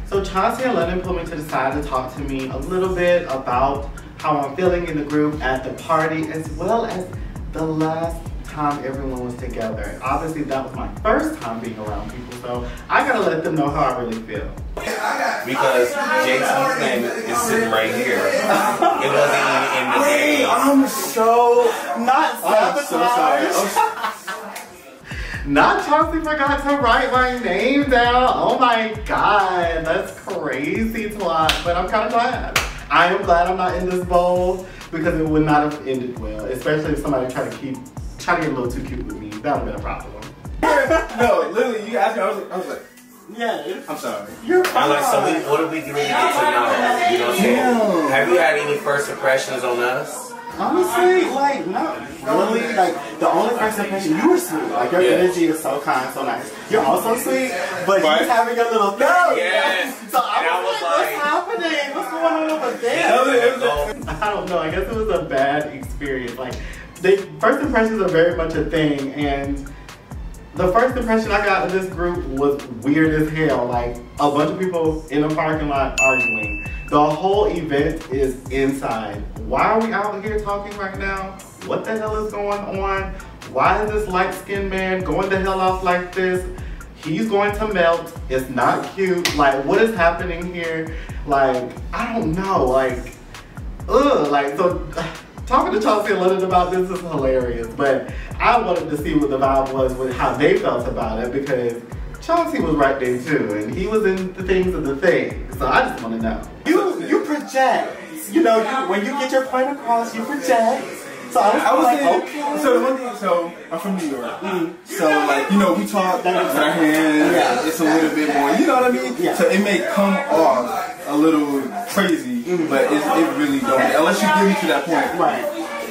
So Chauncey and Lennon pulled me to the side to talk to me a little bit about how I'm feeling in the group at the party, as well as the last time everyone was together. Obviously, that was my first time being around people, so I gotta let them know how I really feel.
Because JT's name is sitting right here. It wasn't even in the game.
I'm so not sabotaged. Not Chauncey forgot to write my name down. Oh my God, that's crazy, twat. But I'm kind of glad. I am glad I'm not in this bowl because it would not have ended well, especially if somebody tried to get a little too cute with me. That would have been a problem.
No, literally, you asked me. I was like,
yeah.
I'm sorry.
You're fine.
I'm like, so what are we really get to know? You know what I'm saying? Have you had any first impressions on us?
Honestly, like, not really. Like, the only first impression, you were sweet. Like, your energy is so kind, so nice. You're also sweet, but you're having a little thing.
Yes.
So I was like, what's happening? What's going on over there? I don't know. I guess it was a bad experience. Like, first impressions are very much a thing, and the first impression I got of this group was weird as hell. Like, a bunch of people in a parking lot arguing. The whole event is inside. Why are we out here talking right now? What the hell is going on? Why is this light-skinned man going the hell off like this? He's going to melt. It's not cute. Like, what is happening here? Like, I don't know. Like, ugh. Like, so talking to Chauncey and Lennon about this is hilarious. But I wanted to see what the vibe was with how they felt about it, because Chauncey was right there too, and he was in the things of the thing. So I just want to know. You project. You know, when you get your point across, you project. So I was like, okay.
So the one thing, so I'm from New York. So like, you know, we talk with our hands. Yeah. It's a little bit more, you know what I mean? Yeah. So it may come off a little crazy, but it really don't. Unless you get me to that point. Right.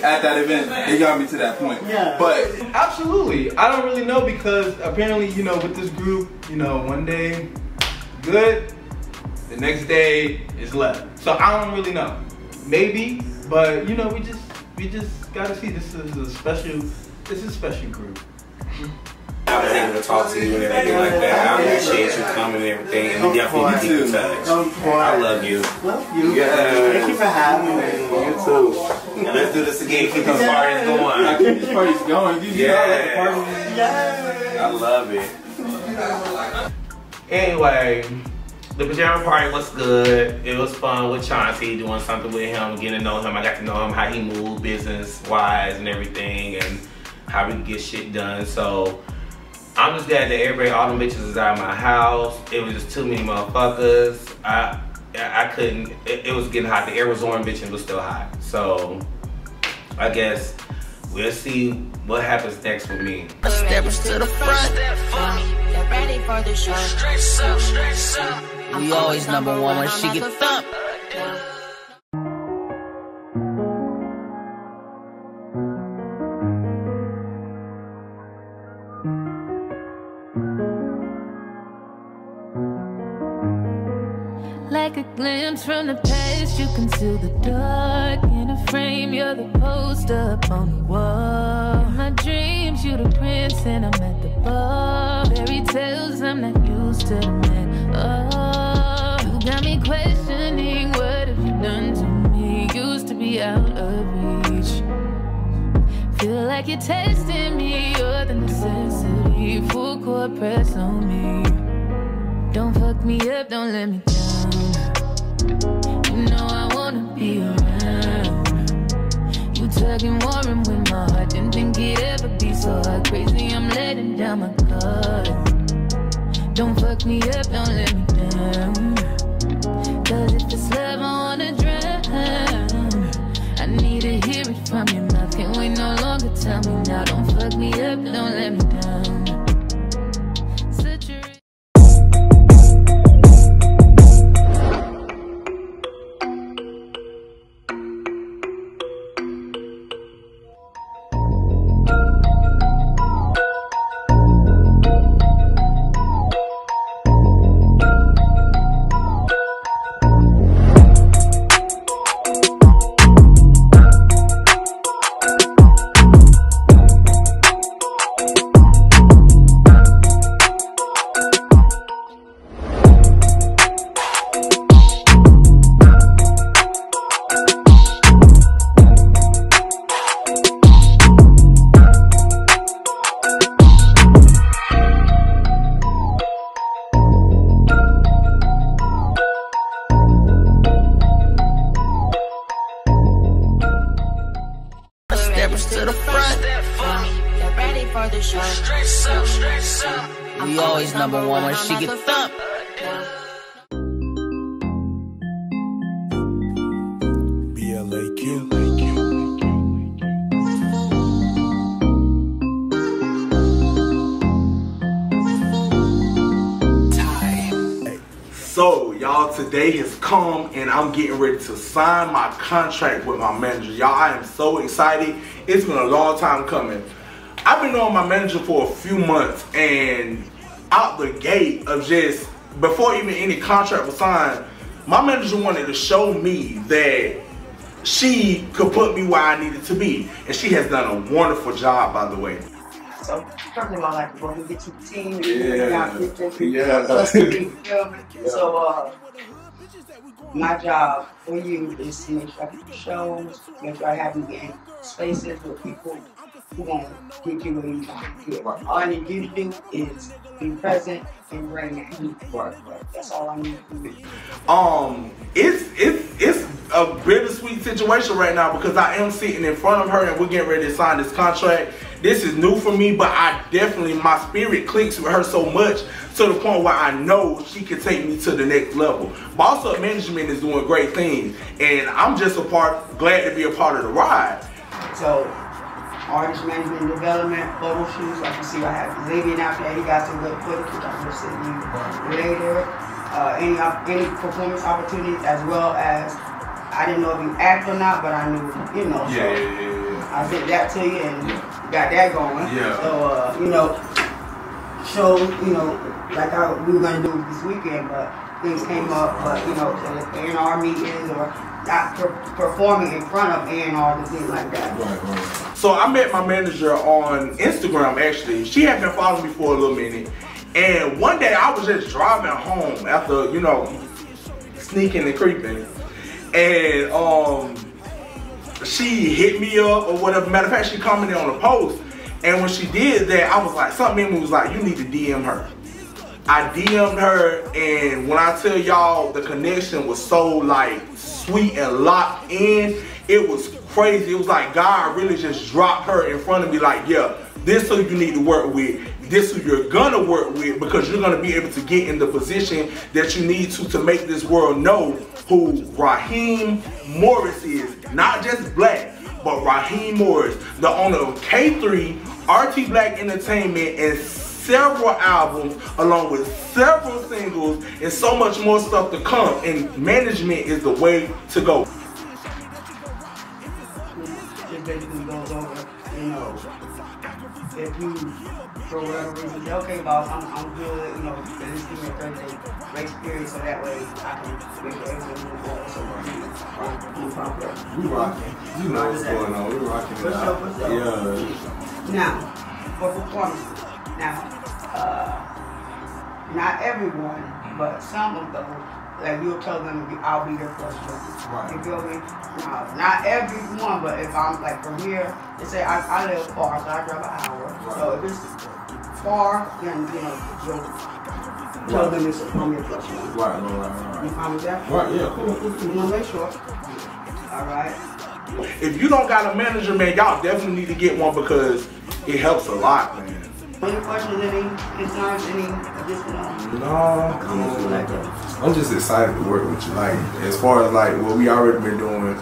At that event, they got me to that point. Yeah. But absolutely, I don't really know, because apparently, you know, with this group, you know, one day good, the next day is left. So I don't really know. Maybe, but you know, we just we just gotta see this is a special group.
I was able to talk to you and everything like that. I appreciate you coming and everything, and we definitely keep in touch. I love you.
Love you.
Yeah.
Thank you for having me.
You too. And let's do this again. Keep these parties going.
I keep these parties going.
Yeah. I love it. Anyway, the pajama party was good. It was fun with Chauncey, doing something with him, getting to know him. I got to know him, how he moved business-wise and everything, and how we can get shit done. So I'm just glad that everybody, all them bitches is out of my house. It was just too many motherfuckers. I couldn't, it was getting hot. The air was on, bitch, and it was still hot. So I guess we'll see what happens next with me.
Steppers to the front.
Get ready for the show.
Stress up. We always number one when she get thumped.
Like a glimpse from the past, you conceal the dark. In a frame, you're the poster up on the wall. In my dreams, you the prince and I'm at the bar. Fairy tales, I'm not used to the man. Oh, you got me questioning, what have you done to me? Used to be out of reach. Feel like you're testing me, you're the necessity. Full court press on me. Don't fuck me up, don't let me down. You know I wanna be around. You tugging, warring with my heart. Didn't think it'd ever be so hard. Crazy, I'm letting down my guard. Don't fuck me up, don't let me down. Cause if it's love, I wanna drown. I need to hear it from your mouth. Can't wait no longer, tell me now. Don't fuck me up, don't let me down.
To the front.
Get ready for the show.
Stress up. We always number one when she get thumped.
BLAQ.
So y'all, today has come and I'm getting ready to sign my contract with my manager. Y'all, I am so excited. It's been a long time coming. I've been knowing my manager for a few months, and out the gate of just, before even any contract was signed, my manager wanted to show me that she could put me where I needed to be. And she has done a wonderful job, by the way.
So first of all, I like to go and get you the team. So my job for you is to make sure I get the shows, make sure I have you in spaces with people who won't get you where you want to get. All I need you to do is be present and bring it. That's all I need to do.
It's a bittersweet situation right now because I am sitting in front of her and we're getting ready to sign this contract. This is new for me, but I definitely, my spirit clicks with her so much to the point where I know she can take me to the next level. Boss Up Management is doing great things, and I'm just glad to be a part of the ride.
So, artist management and development, photo shoots. Like you see, I have Xavier out there. He got some good footage, which I'm going to send you later. Any performance opportunities, as well as, I didn't know if you act or not, but I knew, you know. I sent that to you and got that going. So, you know, show, you know, like we were going to do this weekend, but things came up, but, you know, A&R meetings or not performing in front of A&R and things like that.
Right.
So I met my manager on Instagram actually. She had been following me for a little minute. And one day I was just driving home after, you know, sneaking and creeping. And she hit me up or whatever. Matter of fact, she commented on the post. And when she did that, I was like, something in me was like, you need to DM her. I DM'd her, and when I tell y'all the connection was so like sweet and locked in, it was crazy. It was like God really just dropped her in front of me like, yeah, this is who you need to work with. This is who you're gonna work with, because you're gonna be able to get in the position that you need to make this world know who Raheem Morris is. Not just Black, but Raheem Morris, the owner of K3, RT Black Entertainment, and several albums, along with several singles, and so much more stuff to come. And management is the way to go.
It basically goes over, you know, if you, for whatever reason, say, okay, boss, I'm good, you know, just give me a 30-day grace period so that way I can make everything move forward. So
we rocking. You know what's going on. We rocking it out. Yeah.
Now, for performance, not everyone, but some of them, like you'll tell them, I'll be there first. Right. You feel me? Now, not everyone, but if I'm like from here, they say I live far, so I drive an hour. Right. So if it's far, then you know, you'll tell them it's from your plus one.
Right.
You fine with that?
Right, yeah, cool.
You want to make sure. All right.
If you don't got a manager, man, y'all definitely need to get one because it helps a lot, man.
Any questions, any concerns, any additional?
No, I'm just excited to work with you. Like, as far as like what we already been doing,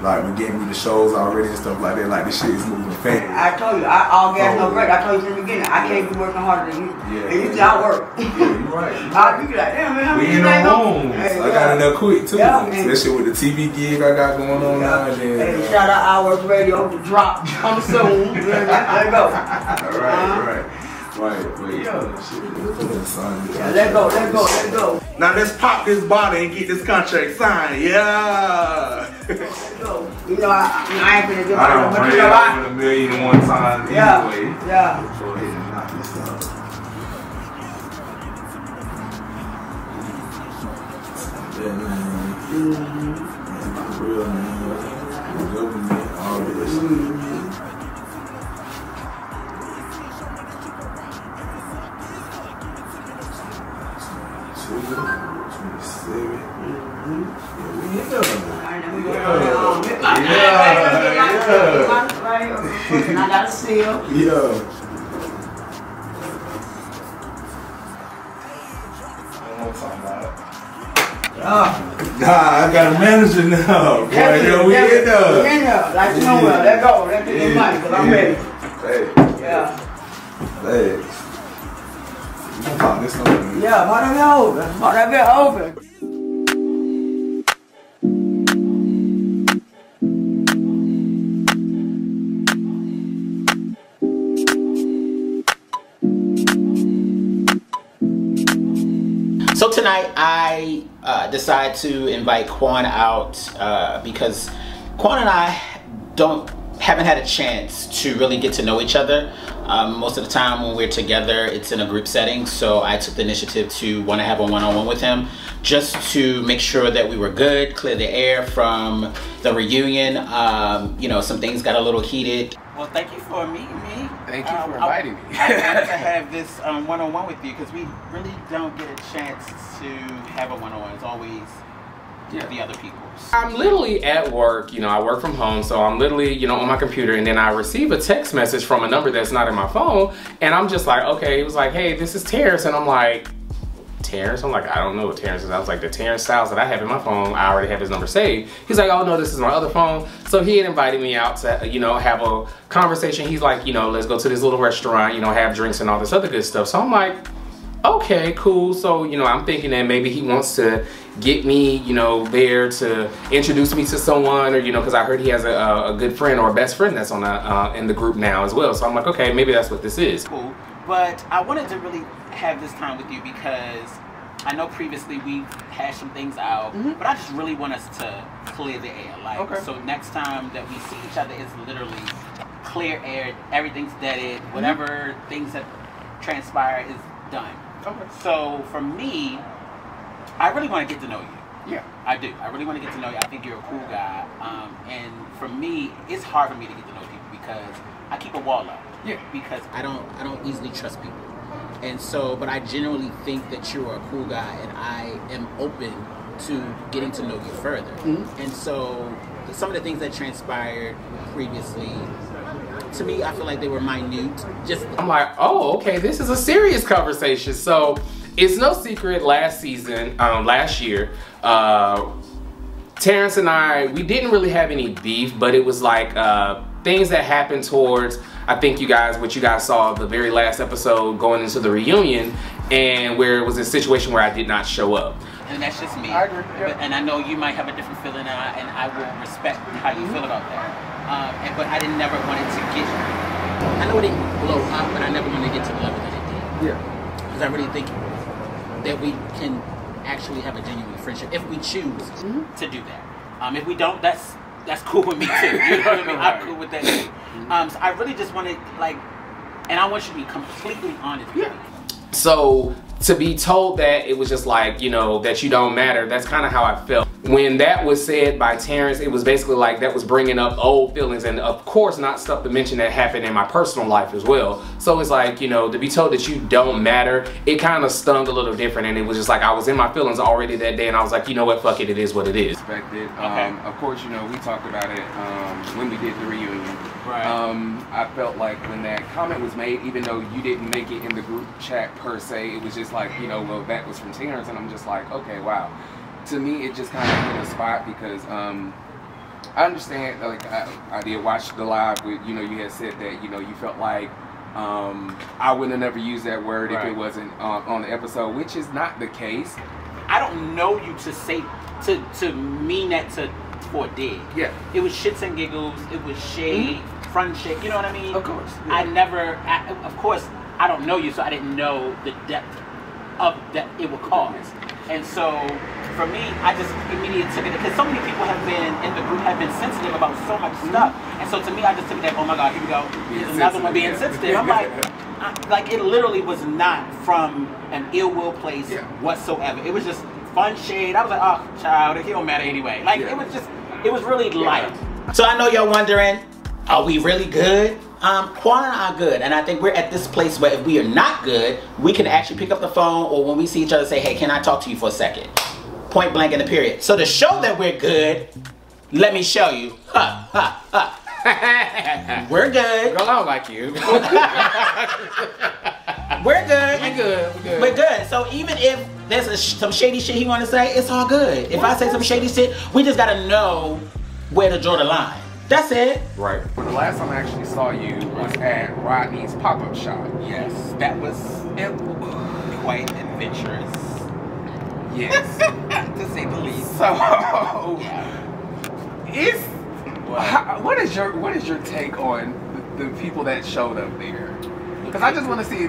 like we getting me the shows already and stuff like that. Like this shit is moving fast.
I told you, all gas no break. I told you from the beginning, I can't be working harder than you.
Yeah.
And you say I work.
Yeah, you're right.
I'll be like, damn man,
we ain't on homes.
Hey,
I got enough quick too.
Yeah,
especially with the TV gig I got going on now. And then,
hey, shout out Hours Radio to drop coming soon. Let go.
Right, but yeah, shit,
let go.
Now let's pop this bottle and get this contract signed. Yeah.
Let's go. You know, I ain't gonna do
I don't pray over $1 million one time anyway.
Yeah.
Go ahead and knock this out. Yeah, man. Man, real man. Government, all this.
I got a seal.
Yeah. Nah, I got a manager now. Boy, yeah, we in there.
We in there. Like you know well. Let go. Let get the money, because I'm ready.
Hey.
Yeah.
Thanks. You gonna talk this over?
Yeah, part of it open.
So tonight I decided to invite Quan out because Quan and I haven't had a chance to really get to know each other. Most of the time when we're together, it's in a group setting. So I took the initiative to want to have a one-on-one with him just to make sure that we were good, clear the air from the reunion. You know, some things got a little heated. Well, thank you for meeting me.
Thank you for inviting me.
I wanted to have this one-on-one with you because we really don't get a chance to have a one-on-one. It's always the other people.
I'm literally at work, you know, I work from home, so I'm literally, you know, on my computer, and then I receive a text message from a number that's not in my phone, and I'm just like, okay, it was like, hey, this is Terrence, and I'm like, Terrence? I'm like, I don't know what Terrence is. I was like, the Terrence Styles that I have in my phone, I already have his number saved. He's like, oh no, this is my other phone. So he had invited me out to, you know, have a conversation. He's like, you know, let's go to this little restaurant, you know, have drinks and all this other good stuff. So I'm like, okay, cool. So, you know, I'm thinking that maybe he wants to get me, you know, there to introduce me to someone, or, you know, because I heard he has a good friend or a best friend that's on in the group now as well. So I'm like, okay, maybe that's what this is.
Cool. But I wanted to really have this time with you because I know previously we've hashed some things out, but I just really want us to clear the air. Like, so next time that we see each other, it's literally clear air. Everything's deaded. Whatever things that transpire is done. Okay. So for me, I really want to get to know you. Yeah, I do. I really want to get to know you. I think you're a cool guy. And for me, it's hard for me to get to know people because I keep a wall up. Yeah. Because I don't easily trust people. And so, but I genuinely think that you're a cool guy, and I am open to getting to know you further. And so, some of the things that transpired previously, to me, I feel like they were minute.
I'm like, oh, okay, this is a serious conversation. So, it's no secret last season, last year, Terrence and I, we didn't really have any beef, but it was like things that happened towards, I think what you guys saw the very last episode going into the reunion, and where it was a situation where I did not show up.
And that's just me. I agree. And I know you might have a different feeling, and I will respect how you feel about that. But I never wanted to get, I know it didn't blow up, but I never wanted to get to the level that it did. Yeah. Because I really think that we can actually have a genuine friendship if we choose to do that. If we don't, that's cool with me too. You know what I mean? I'm cool with that too. So I really just want to, like, and I want you to be completely honest with me.
So to be told that it was just like, you know, that you don't matter, that's kind of how I felt. When that was said by Terrence, it was basically like that was bringing up old feelings, and of course not stuff to mention that happened in my personal life as well. So it's like, you know, to be told that you don't matter, it kind of stung a little different, and it was just like I was in my feelings already that day, and I was like, you know what, fuck it, it is what it is.
Respected. Of course, you know, we talked about it when we did the reunion. Right. I felt like when that comment was made, even though you didn't make it in the group chat per se, it was just like, you know, well, that was from Terrence, and I'm just like, okay, wow. To me, it just kind of hit a spot because I understand, like, I did watch the live with, you know, you had said that, you know, you felt like I wouldn't have never used that word if it wasn't on the episode, which is not the case.
I don't know you to say, to mean that for a dig. Yeah. It was shits and giggles, it was shade, front shit, you know what I mean? Of course. Yeah. Of course, I don't know you, so I didn't know the depth of that it would cause. And so, for me, I just immediately took it, because so many people have been, in the group, have been sensitive about so much stuff. And so to me, I just took it that, oh my God, here we go. Here's another one being sensitive. I'm like, it literally was not from an ill will place whatsoever. It was just fun shade. I was like, oh, child, it don't matter anyway. Like, it was really light.
So I know y'all wondering, are we really good? Quan and I are good, and I think we're at this place where if we are not good, we can actually pick up the phone, or when we see each other, say, hey, can I talk to you for a second? Point blank in the period. So to show that we're good, let me show you. We're good.
Girl, I don't like you.
We're good. We're good. So even if there's some shady shit he want to say, it's all good. If I say some shady shit, we just gotta know where to draw the line. That's it.
Right.
Well, the last time I actually saw you was at Rodney's pop-up shop.
Yes, that was quite adventurous.
Yes.
To say the least.
So, what is your take on the people that showed up there? Because I just want to see.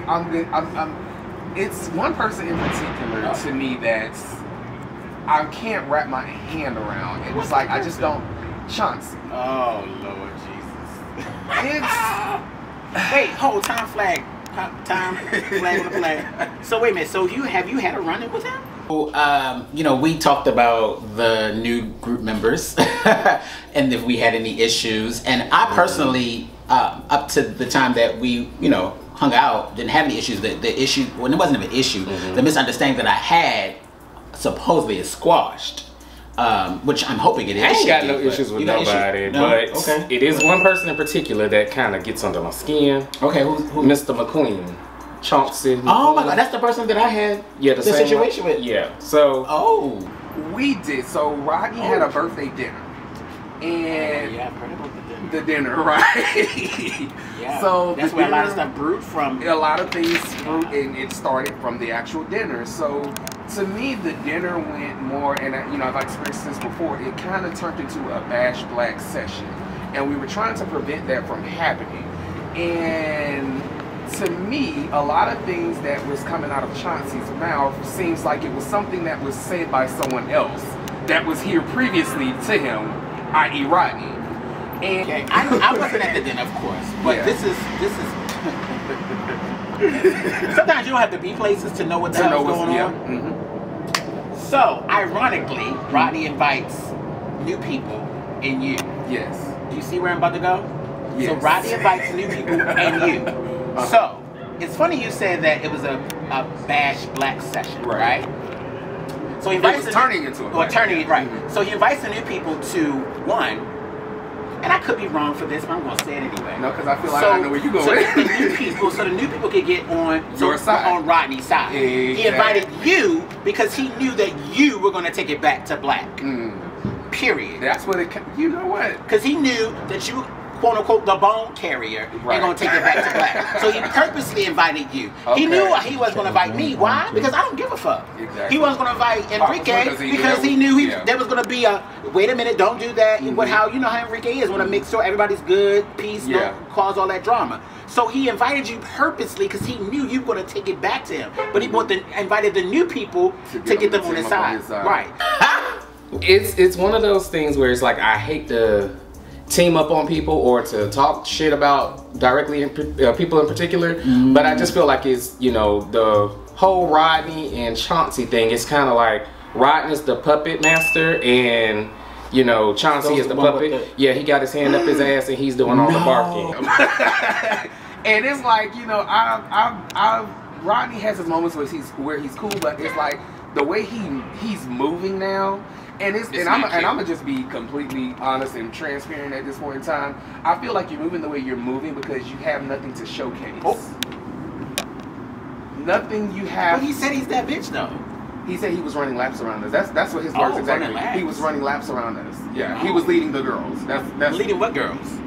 It's one person in particular to me that's I can't wrap my hand around. It was like I just don't. Chauncey.
Oh Lord Jesus. Wait, hold time flag on the flag. So wait a minute. So have you had a run-in with him?
You know, we talked about the new group members and if we had any issues. And I personally, up to the time that we, you know, hung out, didn't have any issues. The issue, when it wasn't an issue, the misunderstanding that I had supposedly is squashed. Which I'm hoping it is.
I ain't got no issues with nobody, but it is one person in particular that kind of gets under my skin.
Okay, who?
Mr. McQueen. Chauncey.
Oh my God, that's the person that I had the situation with.
Yeah, so.
We did. So Rodney had a birthday dinner. And
yeah, I've heard about the dinner.
The dinner, right?
Yeah.
So
that's where a lot of stuff brewed from.
A lot of things brewed, and it started from the actual dinner. So to me, the dinner went more, and you know, I've experienced this before. It kind of turned into a Bash Black session, and we were trying to prevent that from happening. And to me, a lot of things that was coming out of Chauncey's mouth seems like it was something that was said by someone else that was here previously to him, i.e. Rodney. And
okay. I wasn't at the dinner, of course, but this is sometimes you don't have to be places to know what the hell's going on. Mm-hmm. So, ironically, Rodney invites new people and you.
Yes.
Do you see where I'm about to go?
Yes.
So Rodney invites new people and you. So, it's funny you said that it was a bash black session, right? So he invites
turning into a black.
Right. So he invites the new people to one, and I could be wrong for this, but I'm gonna say it anyway.
No, because I feel like I know where you're going.
So the new people could get on
your side,
on Rodney's side.
Exactly.
He invited you because he knew that you were gonna take it back to black. Period.
That's what it. You know what?
Because he knew that you, quote unquote, the bone carrier, ain't gonna take it back to black. So he purposely invited you.
Okay.
He knew he wasn't gonna invite me. Why? Because I don't give a fuck.
Exactly.
He wasn't gonna invite Enrique because he knew there was gonna be a wait a minute, don't do that. What how you know how Enrique is, wanna make sure everybody's good, peace, don't cause all that drama. So he invited you purposely because he knew you were gonna take it back to him. But he invited the new people to get them on his side. Right.
It's one of those things where it's like I hate to team up on people or to talk shit about directly people in particular, but I just feel like it's, you know, the whole Rodney and Chauncey thing. It's kind of like Rodney's the puppet master and, you know, Chauncey is the puppet. Yeah, he got his hand up his ass and he's doing all the barking.
And it's like, you know, Rodney has his moments where he's cool, but it's like the way he's moving now. And I'm gonna just be completely honest and transparent at this point in time. I feel like you're moving the way you're moving because you have nothing to showcase. Nothing you have.
But he said he's that bitch though.
He said he was running laps around us. That's what his words exactly. He was running laps around us. Yeah, he was leading the girls. That's
leading what girls?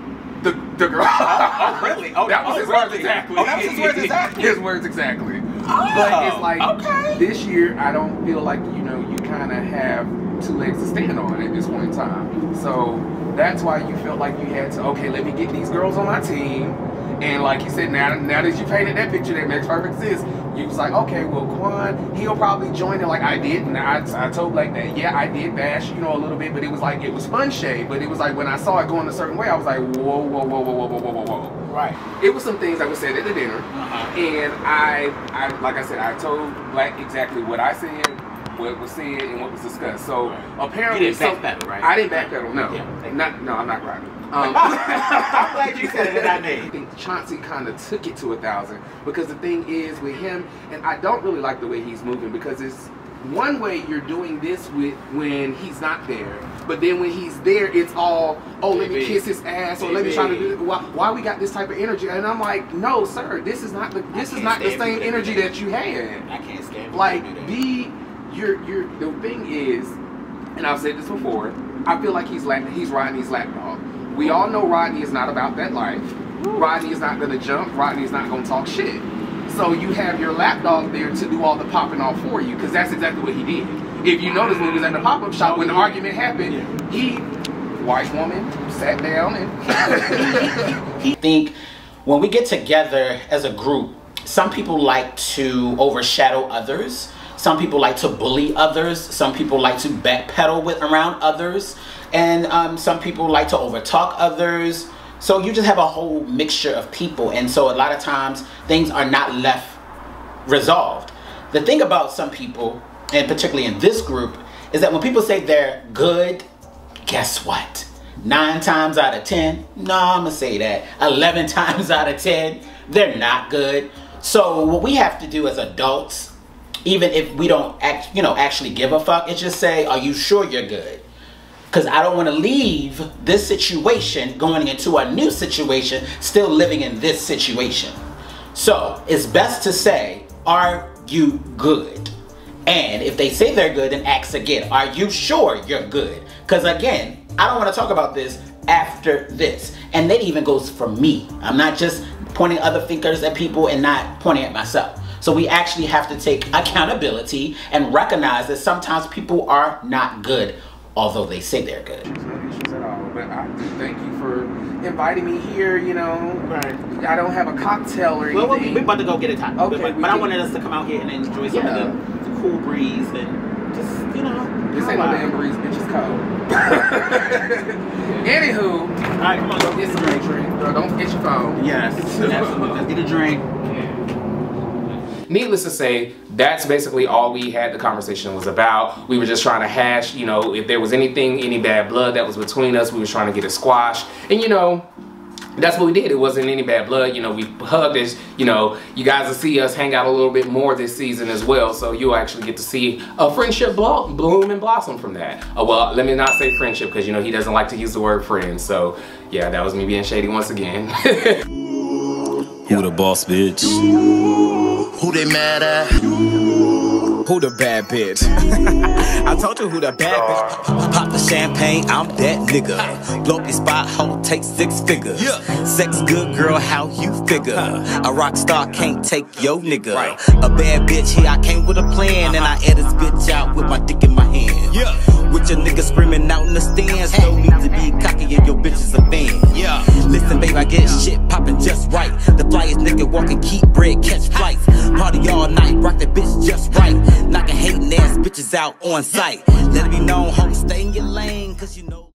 The girls.
Oh, really? Oh,
that was his words exactly.
Oh, that was his words exactly.
His words exactly. But it's like this year, I don't feel like you kind of have two legs to stand on at this point in time. So that's why you felt like you had to, okay, let me get these girls on my team. And like you said, now that you painted that picture that makes perfect sense, you was like, okay, well, Quan, he'll probably join it like I did. And I told Blake that, yeah, I did bash, a little bit, but it was like, it was fun shade. But it was like, when I saw it going a certain way, I was like, whoa, whoa, whoa, whoa, whoa, whoa, whoa, whoa.
Right.
It was some things that were said at the dinner. And I, like I said, I told Black exactly what I said, what was said, and what was discussed. So apparently,
you didn't backpedal, right?
I didn't backpedal. No, no, I'm not riding.
I'm glad you said it, and I did.
I think Chauncey kind of took it to 1,000 because the thing is with him, and I don't really like the way he's moving because it's one way you're doing this with when he's not there, but then when he's there, it's all, oh, let me kiss his ass, or let me try to do this. Why we got this type of energy? And I'm like, no, sir, this is not the same energy that you had.
I can't stand
like the thing is, and I've said this before, I fil like he's Rodney's lapdog. We all know Rodney is not about that life. Rodney is not going to jump. Rodney is not going to talk shit. So you have your lapdog there to do all the popping off for you, because that's exactly what he did. If you notice, when he was at the pop-up shop, when the argument happened, white woman, sat down and...
I think when we get together as a group, some people like to overshadow others. Some people like to bully others. Some people like to backpedal around others. And some people like to overtalk others. So you just have a whole mixture of people. And so a lot of times things are not left resolved. The thing about some people, and particularly in this group, is that when people say they're good, guess what? 9 times out of 10, no, I'm gonna say that. 11 times out of 10, they're not good. So what we have to do as adults, even if we don't actually give a fuck, is just say, are you sure you're good? Because I don't want to leave this situation going into a new situation, still living in this situation. So it's best to say, are you good? And if they say they're good, then ask again, are you sure you're good? Because again, I don't want to talk about this after this. And that even goes for me. I'm not just pointing other fingers at people and not pointing at myself. So we actually have to take accountability and recognize that sometimes people are not good, although they say they're good.
No issues at all. But I do thank you for invited me here, you know. Right. I don't have a cocktail or anything.
Well, we're about to go get a taco.
Okay.
But I wanted us to come out here and enjoy some of the cool breeze and just, you know.
This ain't no damn breeze, bitch. It's cold. Anywho.
Alright, come on, go get some drink.
Girl, don't forget your phone.
Yes, absolutely. Let's get a drink.
Needless to say, that's basically all we had the conversation was about. We were just trying to hash, you know, if there was anything, any bad blood that was between us, we were trying to get it squashed. And, you know, that's what we did. It wasn't any bad blood. You know, we hugged this. You know, you guys will see us hang out a little bit more this season as well. So you'll actually get to see a friendship bloom and blossom from that. Well, let me not say friendship because, you know, he doesn't like to use the word friend. So, yeah, that was me being shady once again.
Who the boss, bitch? Who they mad at? Who the bad bitch? I told you who the bad bitch. Pop the champagne, I'm that nigga. Blow up your spot, hoe, take 6 figures. Sex good, girl, how you figure? A rock star can't take your nigga. A bad bitch, here I came with a plan, and I air this bitch out with my dick in my hand. With your nigga screaming out in the stands, no need to be cocky and your bitch is a fan. Listen, babe, I get shit poppin' just right. The flyest nigga walking, keep bread, catch flights. Party all night, rock that bitch just right. Knocking hating ass bitches out on sight. Let it be known, ho, stay in your lane, cause you know.